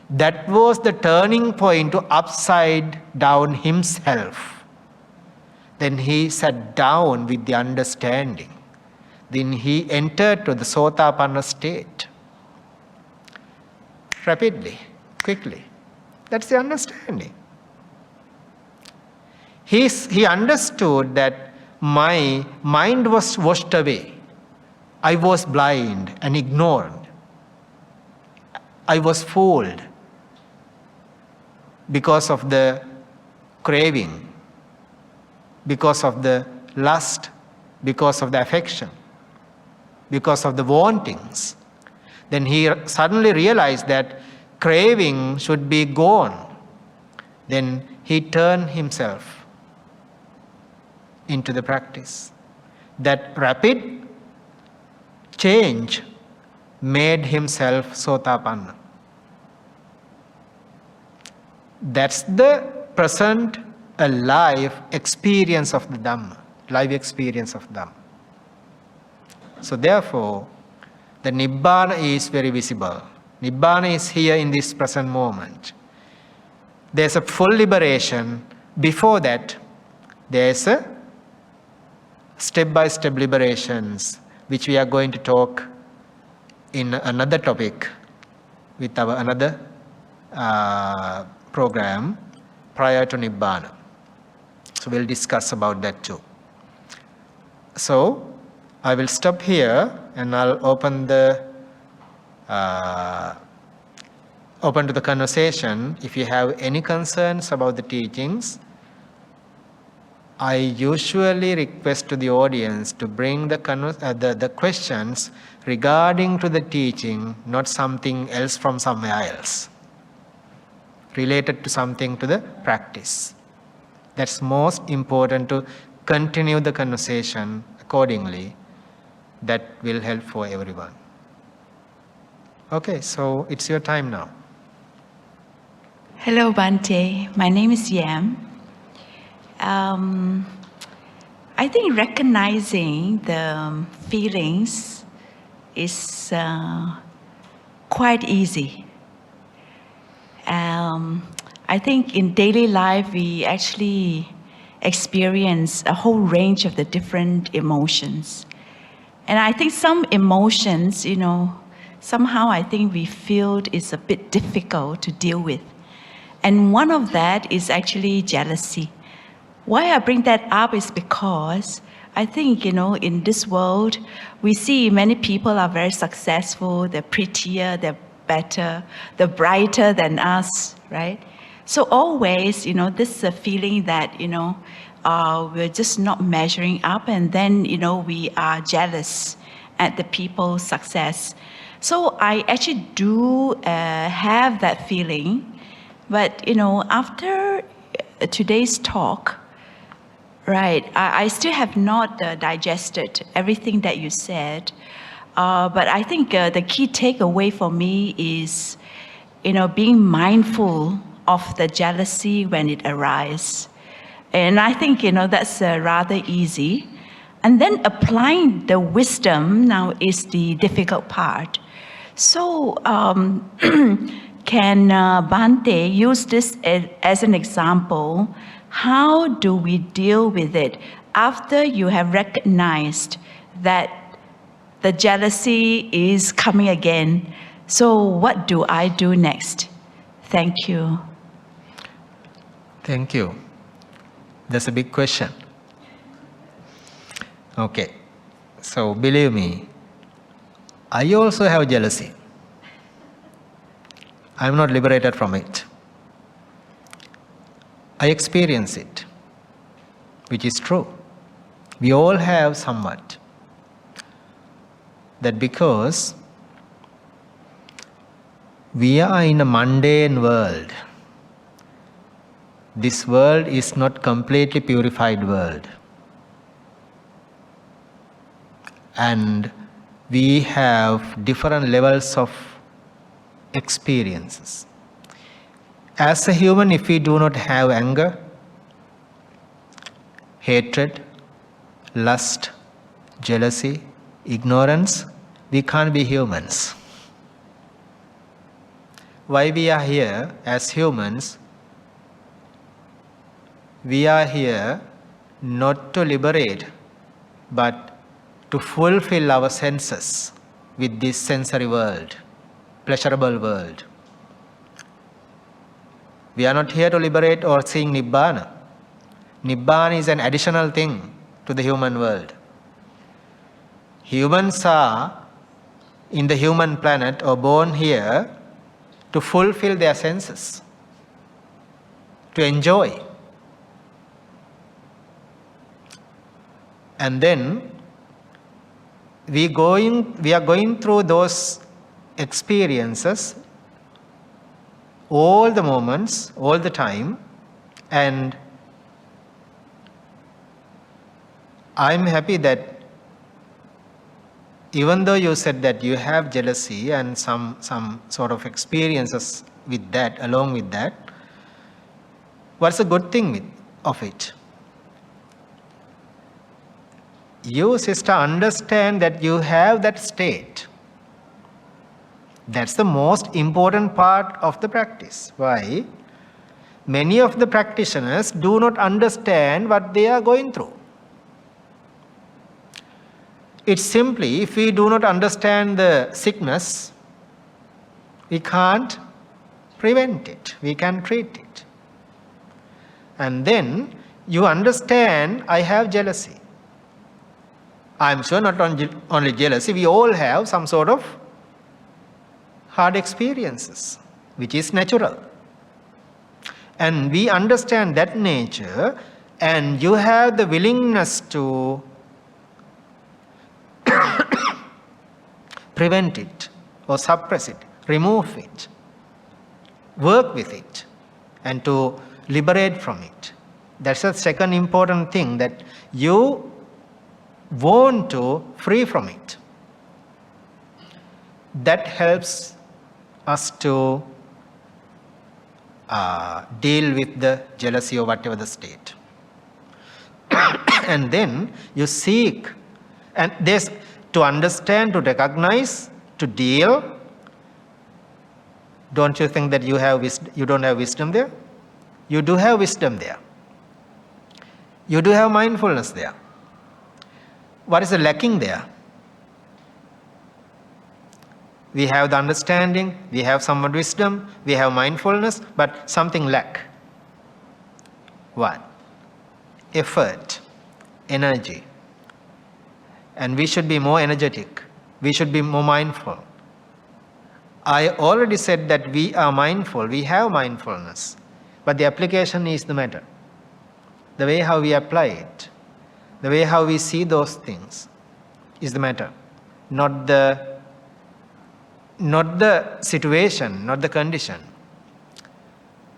S2: That was the turning point to upside down himself. Then he sat down with the understanding. Then he entered to the Sotapanna state. Rapidly, quickly. That's the understanding. He understood that my mind was washed away. I was blind and ignored. I was fooled because of the craving, because of the lust, because of the affection, because of the wantings. Then he suddenly realized that craving should be gone. Then he turned himself into the practice. That rapid change made himself Sotapanna. That's the present live experience of the Dhamma, live experience of Dhamma. So therefore, the Nibbana is very visible. Nibbana is here in this present moment. There's a full liberation. Before that, there's a step-by-step liberations, which we are going to talk in another topic with our another program prior to Nibbana. So we'll discuss about that too. So I will stop here and I'll open to the conversation. If you have any concerns about the teachings, I usually request to the audience to bring the questions regarding to the teaching, not something else from somewhere else, related to something to the practice. That's most important, to continue the conversation accordingly. That will help for everyone. Okay, so it's your time now.
S3: Hello, Bhante. My name is Yeng. I think recognizing the feelings is quite easy. I think in daily life we actually experience a whole range of the different emotions. And I think some emotions, somehow I think we feel it's a bit difficult to deal with. And one of that is actually jealousy. Why I bring that up is because I think, in this world, we see many people are very successful, they're prettier, they're better, they're brighter than us, right? So always, this is a feeling that, we're just not measuring up, and then, we are jealous at the people's success. So I actually do have that feeling, but, after today's talk, right, I still have not digested everything that you said, but I think the key takeaway for me is, being mindful of the jealousy when it arises. And I think, that's rather easy. And then applying the wisdom now is the difficult part. So can Bhante use this as an example? How do we deal with it after you have recognized that the jealousy is coming again? So what do I do next? Thank you.
S2: Thank you. That's a big question. Okay. So believe me, I also have jealousy. I'm not liberated from it. I experience it, which is true. We all have somewhat. That because we are in a mundane world. This world is not completely purified world. And we have different levels of experiences. As a human, if we do not have anger, hatred, lust, jealousy, ignorance, we can't be humans. Why we are here as humans? We are here not to liberate, but to fulfill our senses with this sensory world, pleasurable world. We are not here to liberate or seeing Nibbana. Nibbana is an additional thing to the human world. Humans are in the human planet or born here to fulfill their senses, to enjoy. And then we are going through those experiences all the moments, all the time, and I'm happy that even though you said that you have jealousy and some sort of experiences with that, along with that, what's the good thing of it? You, sister, understand that you have that state. That's the most important part of the practice. Why? Many of the practitioners do not understand what they are going through. It's simply, if we do not understand the sickness, we can't prevent it, we can treat it. And then you understand, I have jealousy. I'm sure not only jealousy, we all have some sort of hard experiences, which is natural. And we understand that nature, and you have the willingness to prevent it or suppress it, remove it, work with it, and to liberate from it. That's the second important thing, that you want to free from it. That helps us to deal with the jealousy or whatever the state. And then you seek, and there's to understand, to recognize, to deal. Don't you think that you don't have wisdom there? You do have wisdom there. You do have mindfulness there. What is the lacking there? We have the understanding, we have somewhat wisdom, we have mindfulness, but something lack. What? Effort, energy. And we should be more energetic. We should be more mindful. I already said that we are mindful, we have mindfulness, but the application is the matter. The way how we apply it, the way how we see those things is the matter, not the situation, not the condition.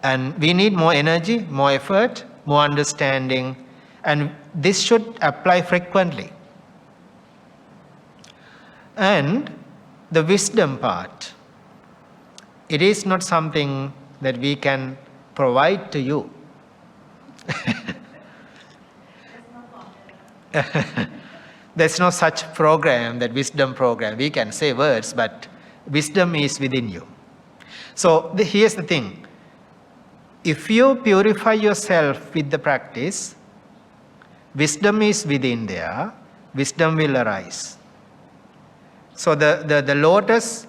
S2: And we need more energy, more effort, more understanding, and this should apply frequently. And the wisdom part, it is not something that we can provide to you. There's no such program, that wisdom program. We can say words, but wisdom is within you. So here's the thing. If you purify yourself with the practice, wisdom is within there, wisdom will arise. So the lotus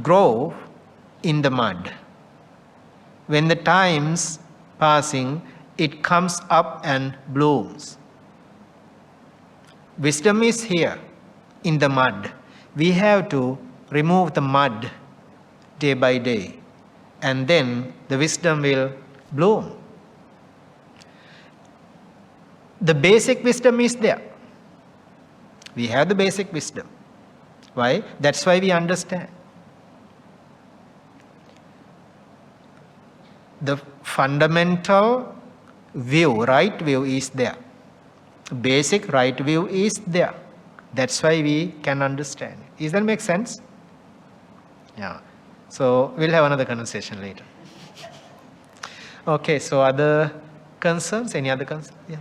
S2: grows in the mud. When the time's passing, it comes up and blooms. Wisdom is here in the mud. We have to remove the mud day by day, and then the wisdom will bloom. The basic wisdom is there. We have the basic wisdom. Why? That's why we understand. The fundamental view, right view is there. Basic right view is there. That's why we can understand. Does that make sense? Yeah. So we'll have another conversation later. Okay, so other concerns? Any other concerns? Yeah.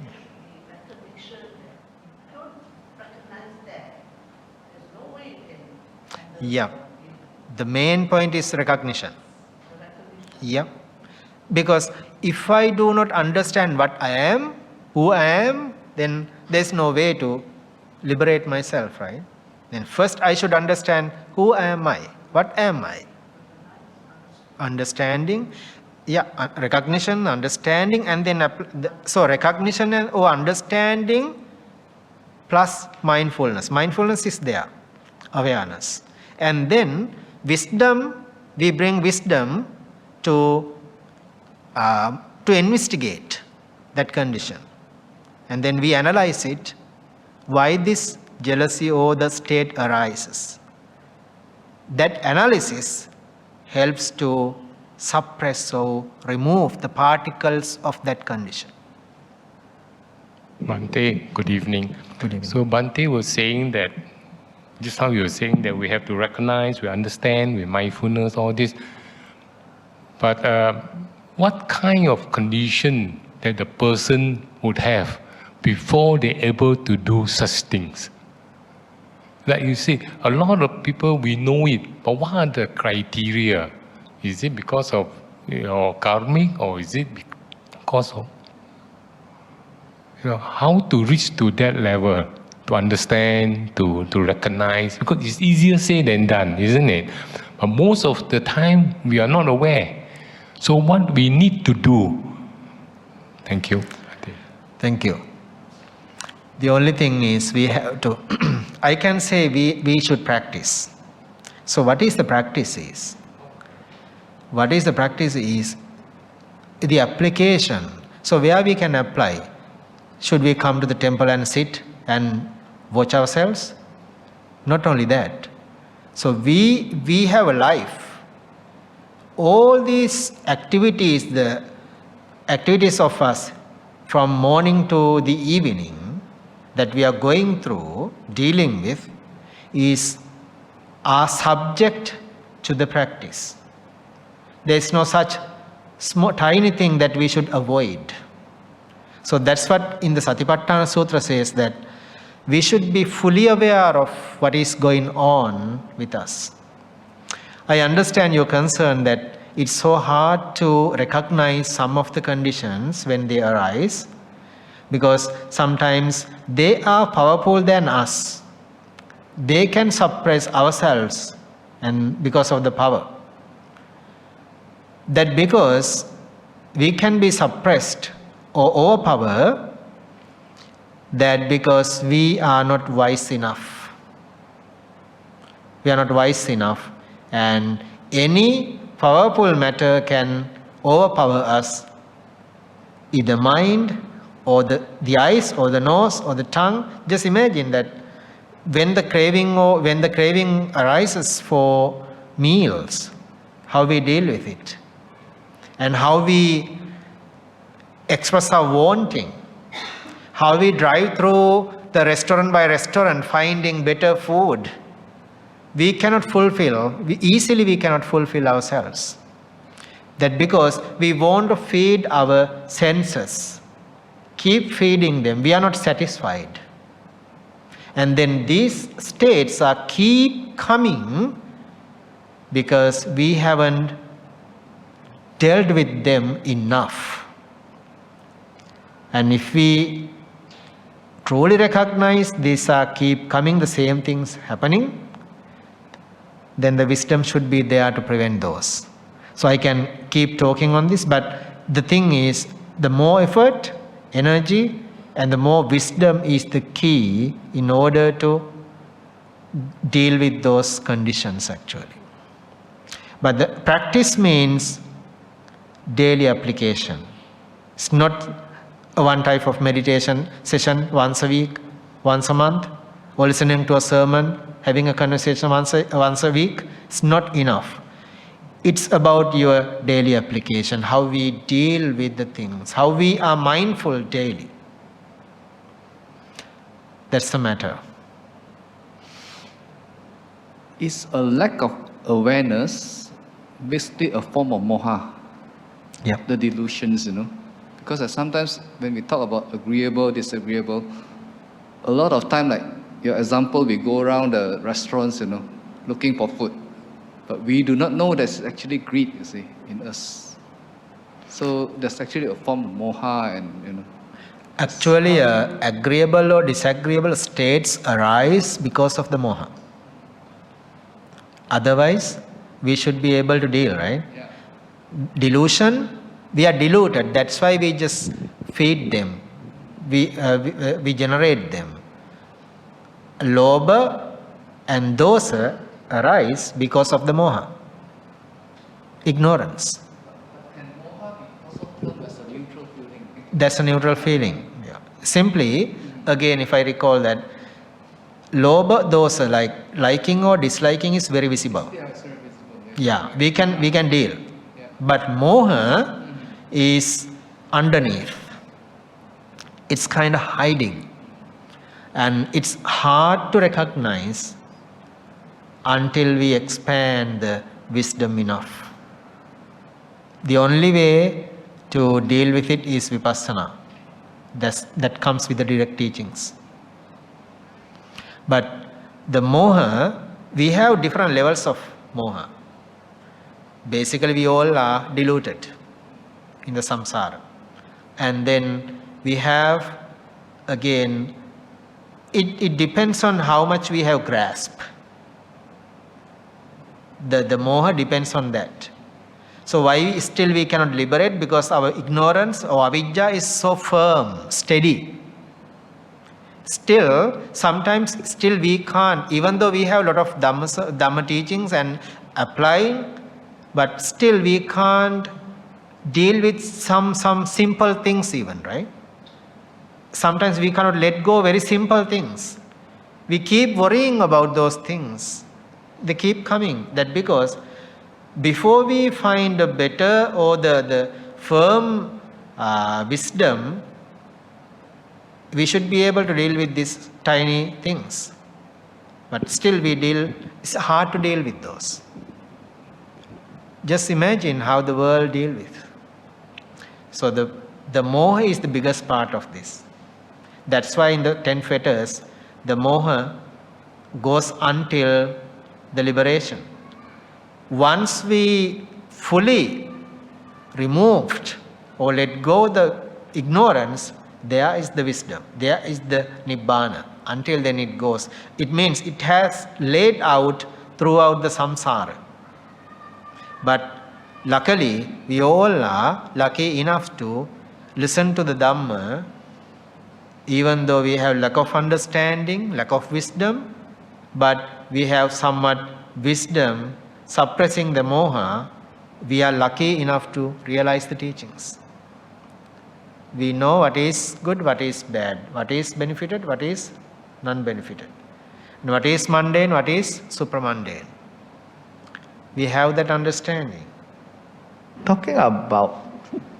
S2: Yeah. The main point is recognition. Yeah. Because if I do not understand what I am, who I am, then there's no way to liberate myself, right? Then first I should understand who am I, what am I? Understanding, yeah, recognition, understanding, and then so recognition and understanding plus mindfulness. Mindfulness is there, awareness. And then wisdom, we bring wisdom to investigate that condition. And then we analyze it, why this jealousy or the state arises. That analysis helps to suppress or remove the particles of that condition.
S4: Bhante, good evening.
S2: Good evening.
S4: So Bhante was saying that, just how you were saying that we have to recognize, we understand, with mindfulness, all this. But what kind of condition that the person would have before they're able to do such things? Like you see, a lot of people, we know it, but what are the criteria? Is it because of karmic, or is it because of how to reach to that level, to understand, to recognize? Because it's easier said than done, isn't it? But most of the time, we are not aware. So what we need to do? Thank you.
S2: Thank you. The only thing is we have to, I can say we should practice. So what is the practice is? What is the practice is the application. So where we can apply? Should we come to the temple and sit and watch ourselves? Not only that. So we have a life. All these activities, the activities of us from morning to the evening that we are going through, dealing with, are subject to the practice. There is no such small, tiny thing that we should avoid. So that's what in the Satipatthana Sutra says, that we should be fully aware of what is going on with us. I understand your concern that it's so hard to recognize some of the conditions when they arise, because sometimes they are powerful than us. They can suppress ourselves, and because of the power. That because we can be suppressed or overpower, that because we are not wise enough. We are not wise enough, and any powerful matter can overpower us, either mind or the eyes or the nose or the tongue. Just imagine that when the craving arises for meals, how we deal with it, and how we express our wanting, how we drive through the restaurant by restaurant finding better food. We cannot fulfill, we cannot fulfill ourselves. That because we want to feed our senses, keep feeding them, we are not satisfied. And then these states keep coming because we haven't dealt with them enough. And if we truly recognize these are keep coming, the same things happening, then the wisdom should be there to prevent those. So I can keep talking on this, but the thing is, the more effort, energy, and the more wisdom is the key in order to deal with those conditions actually. But the practice means daily application. It's not a one type of meditation session once a week, once a month, or listening to a sermon, having a conversation once a week. It's not enough. It's about your daily application, how we deal with the things, how we are mindful daily. That's the matter.
S5: Is a lack of awareness basically a form of moha?
S2: Yeah.
S5: The delusions, Because sometimes when we talk about agreeable, disagreeable, a lot of time, like your example, we go around the restaurants, looking for food. But we do not know there's actually greed, you see, in us. So there's actually a form of moha and,
S2: Actually, agreeable or disagreeable states arise because of the moha. Otherwise, we should be able to deal, right?
S5: Yeah.
S2: Delusion, we are deluded. That's why we just feed them. We generate them. Lobha and dosa arise because of the moha. Ignorance.
S5: Can moha be also termed as a neutral feeling?
S2: That's a neutral feeling. Yeah. Simply, again, if I recall that, lobha, dosa, like liking or disliking, is very visible.
S5: Yeah, it's very visible.
S2: Yeah, we can deal.
S5: Yeah.
S2: But moha is underneath. It's kind of hiding. And it's hard to recognize until we expand the wisdom enough. The only way to deal with it is vipassana. That comes with the direct teachings. But the moha, we have different levels of moha. Basically, we all are deluded in the samsara. And then we have, again, it depends on how much we have grasped. The moha depends on that. So why still we cannot liberate? Because our ignorance or avidya is so firm, steady. Still, sometimes still we can't, even though we have a lot of Dhamma teachings and applying, but still we can't deal with some simple things even, right? Sometimes we cannot let go very simple things. We keep worrying about those things. They keep coming. That because before we find a better or the firm wisdom, we should be able to deal with these tiny things. But still it's hard to deal with those. Just imagine how the world deals with. So the moha is the biggest part of this. That's why in the 10 fetters, the moha goes until the liberation. Once we fully removed or let go the ignorance, there is the wisdom, there is the nibbana. Until then it goes. It means it has laid out throughout the samsara. But luckily, we all are lucky enough to listen to the Dhamma, even though we have lack of understanding, lack of wisdom, but we have somewhat wisdom suppressing the moha. We are lucky enough to realize the teachings. We know what is good, what is bad, what is benefited, what is non-benefited, and what is mundane, what is supramundane. We have that understanding.
S6: Talking about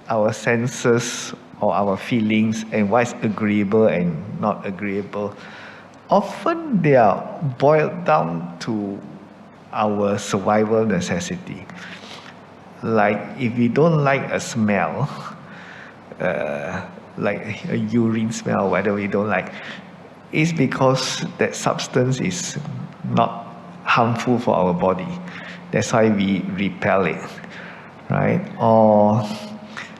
S6: our senses or our feelings and what is agreeable and not agreeable, often they are boiled down to our survival necessity. Like if we don't like a smell, like a urine smell, whether we don't like, it's because that substance is not harmful for our body. That's why we repel it. right? Or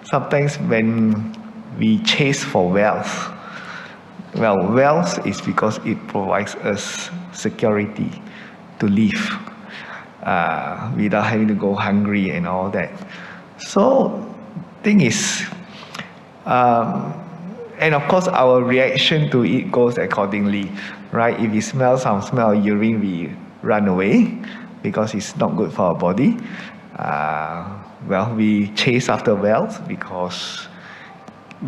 S6: sometimes when we chase for wealth, well, wealth is because it provides us security to live without having to go hungry and all that. So, thing is, and of course, our reaction to it goes accordingly, right? If we smell some smell of urine, we run away because it's not good for our body. Well, we chase after wealth because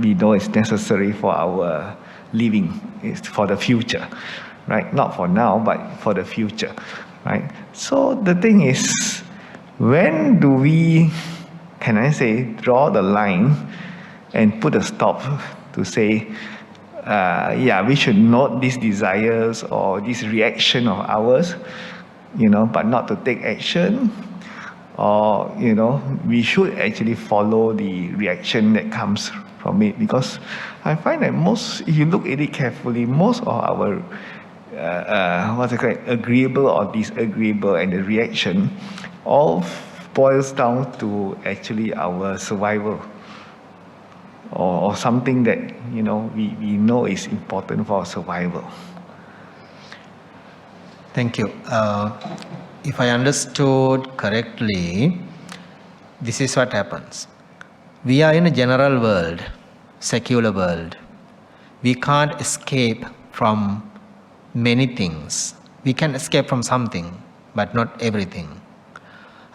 S6: we know it's necessary for our living, it's for the future, right? Not for now, but for the future, right? So the thing is, when do we, can I say, draw the line and put a stop to say, yeah, we should note these desires or this reaction of ours, but not to take action, or we should actually follow the reaction that comes from it, because I find that if you look at it carefully, most of our agreeable or disagreeable and the reaction all boils down to actually our survival, or something that we know is important for our survival.
S2: Thank you. If I understood correctly, this is what happens. We are in a general world, secular world. We can't escape from many things. We can escape from something, but not everything.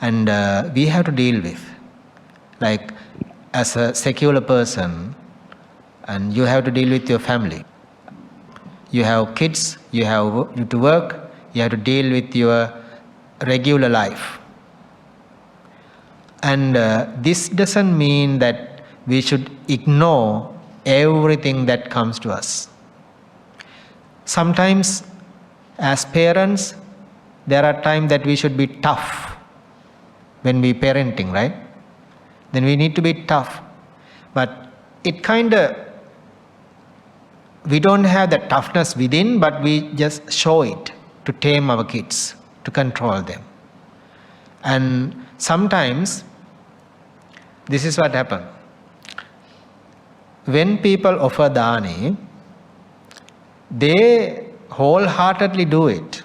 S2: And we have to deal with, like as a secular person, and you have to deal with your family. You have kids, you have to work, you have to deal with your regular life. And this doesn't mean that we should ignore everything that comes to us. Sometimes, as parents, there are times that we should be tough when we parenting, right? Then we need to be tough. But it we don't have the toughness within, but we just show it to tame our kids, to control them. And sometimes, this is what happens. When people offer dani, they wholeheartedly do it.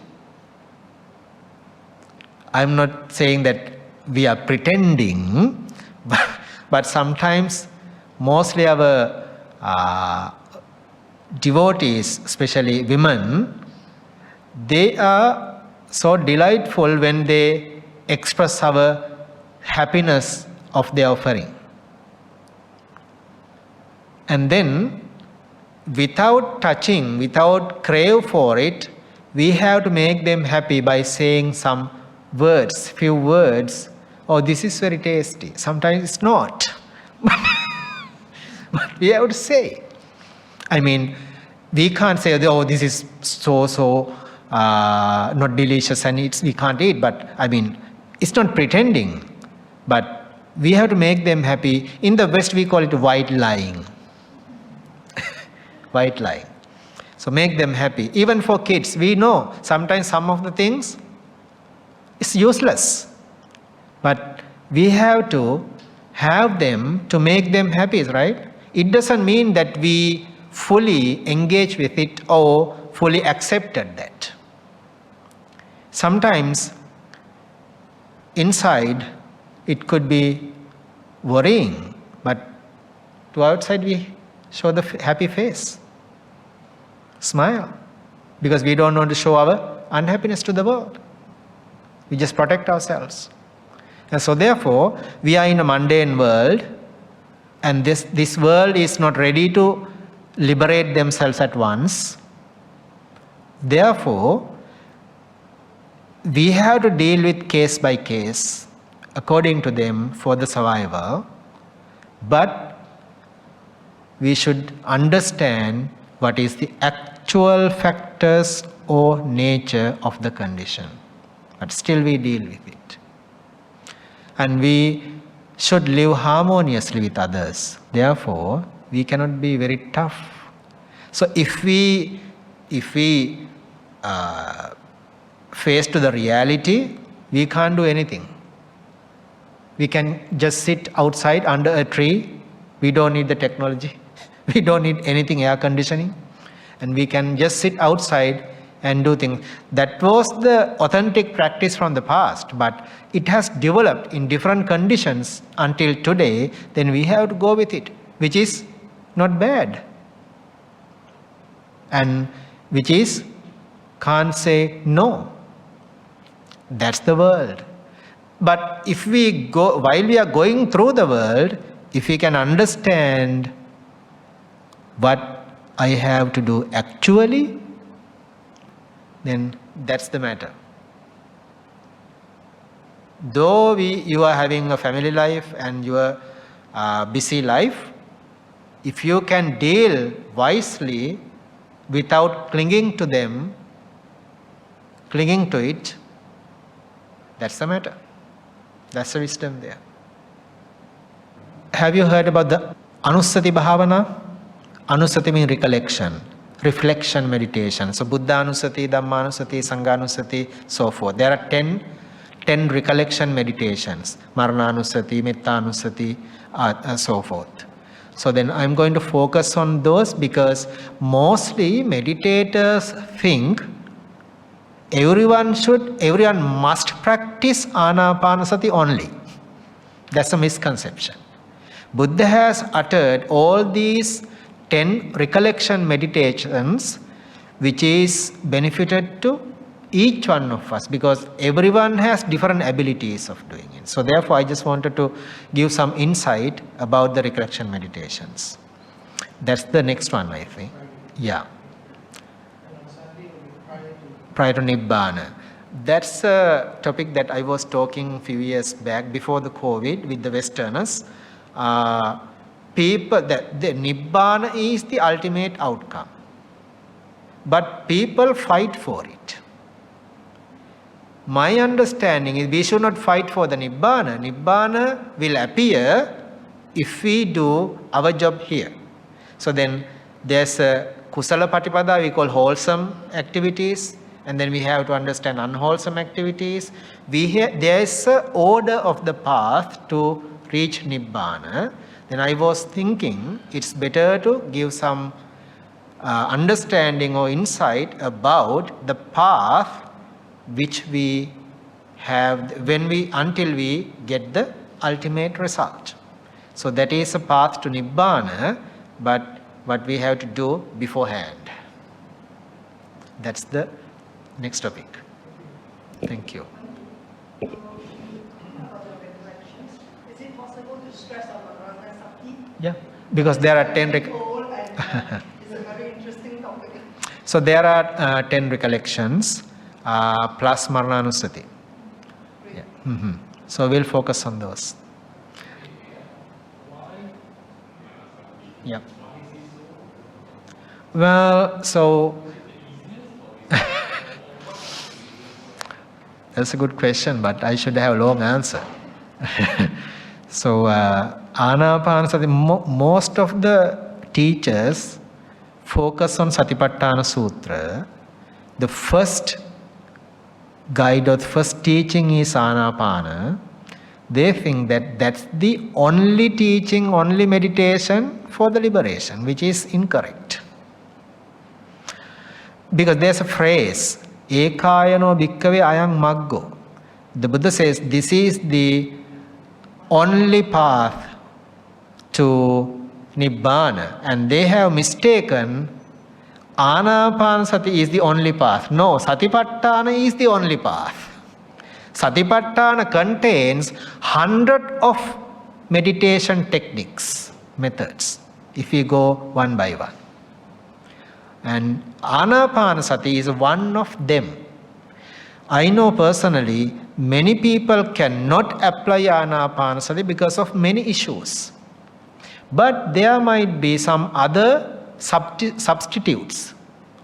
S2: I'm not saying that we are pretending, but sometimes, mostly our devotees, especially women, they are so delightful when they express our happiness of their offering. And then, without touching, without crave for it, we have to make them happy by saying some words, few words. Oh, this is very tasty. Sometimes it's not. But we have to say. I mean, we can't say, oh, this is so not delicious and we can't eat. But I mean, it's not pretending. But we have to make them happy. In the West, we call it white lying. White lying. So make them happy. Even for kids, we know sometimes some of the things is useless. But we have to have them to make them happy, right? It doesn't mean that we fully engage with it or fully accepted that. Sometimes inside it could be worrying, but to outside we show the happy face. Smile. Because we don't want to show our unhappiness to the world. We just protect ourselves. And so therefore, we are in a mundane world, and this world is not ready to liberate themselves at once. Therefore, we have to deal with case by case, according to them, for the survival. But we should understand what is the actual factors or nature of the condition. But still we deal with it. And we should live harmoniously with others. Therefore, we cannot be very tough. So if we face to the reality, we can't do anything. We can just sit outside under a tree. We don't need the technology. We don't need anything, air conditioning. And we can just sit outside and do things. That was the authentic practice from the past, but it has developed in different conditions until today. Then we have to go with it, which is not bad. And which is, can't say no. That's the world. But if we go, while we are going through the world, if we can understand what I have to do actually, then that's the matter. Though you are having a family life and your busy life, if you can deal wisely without clinging to them, clinging to it, that's the matter. That's the wisdom there. Have you heard about the Anusati Bhavana? Anusati means recollection, reflection, meditation. So Buddha Anusati, Dhamma Anusati, Sangha Anusati, so forth. There are 10 recollection meditations. Marana Anusati, Metta Anusati, so forth. So then I'm going to focus on those because mostly meditators think everyone must practice Anapanasati only. That's a misconception. Buddha has uttered all these 10 recollection meditations which is benefited to each one of us because everyone has different abilities of doing it. So therefore I just wanted to give some insight about the recollection meditations. That's the next one, I think. Yeah. Prior to Nibbana. That's a topic that I was talking a few years back before the COVID with the Westerners. People, that the Nibbana is the ultimate outcome. But people fight for it. My understanding is we should not fight for the Nibbana. Nibbana will appear if we do our job here. So then there's a Kusala Patipada, we call wholesome activities. And then we have to understand unwholesome activities. There is an order of the path to reach Nibbana. Then I was thinking it's better to give some understanding or insight about the path which we have until we get the ultimate result. So that is a path to Nibbana, but what we have to do beforehand. That's the next topic. Thank you.
S7: Is it possible to stress on Maranasati?
S2: Yeah, because there are 10
S7: It's a very interesting topic.
S2: So there are 10 recollections plus Marananusati. Yeah. Mm-hmm. So we'll focus on those. Yeah. Well, so that's a good question, but I should have a long answer. So, Anapanasati, most of the teachers focus on Satipatthana Sutra. The first guide or the first teaching is Anapana. They think that that's the only teaching, only meditation for the liberation, which is incorrect. Because there's a phrase, Ekayano bhikkave ayang maggo. The Buddha says this is the only path to Nibbana, and they have mistaken Anapanasati is the only path. No, Satipatthana is the only path. Satipatthana contains 100 of meditation techniques, methods, if we go one by one. And Anapanasati is one of them. I know personally, many people cannot apply Anapanasati because of many issues. But there might be some other substitutes,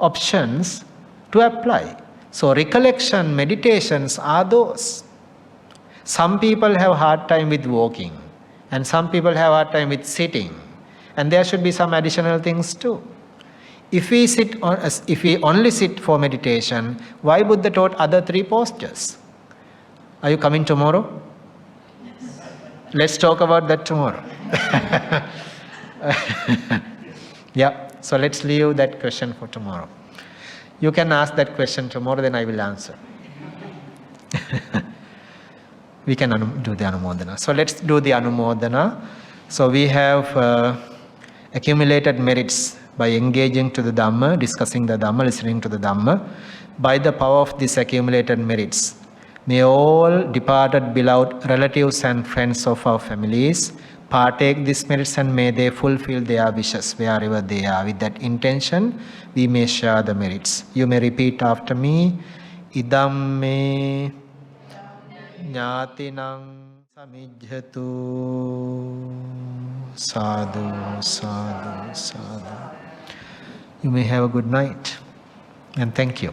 S2: options to apply. So recollection meditations are those. Some people have hard time with walking, and some people have hard time with sitting, and there should be some additional things too. If we only sit for meditation, why Buddha taught other 3 postures? Are you coming tomorrow? Yes. Let's talk about that tomorrow. Yeah, so let's leave that question for tomorrow. You can ask that question tomorrow, then I will answer. We can do the Anumodana. So let's do the Anumodana. So we have accumulated merits by engaging to the Dhamma, discussing the Dhamma, listening to the Dhamma. By the power of these accumulated merits, may all departed beloved relatives and friends of our families partake these merits, and may they fulfill their wishes wherever they are. With that intention, we may share the merits. You may repeat after me. Idam me Jnatinang samijjhatu. Sadhu, sadhu, sadhu. You may have a good night, and thank you.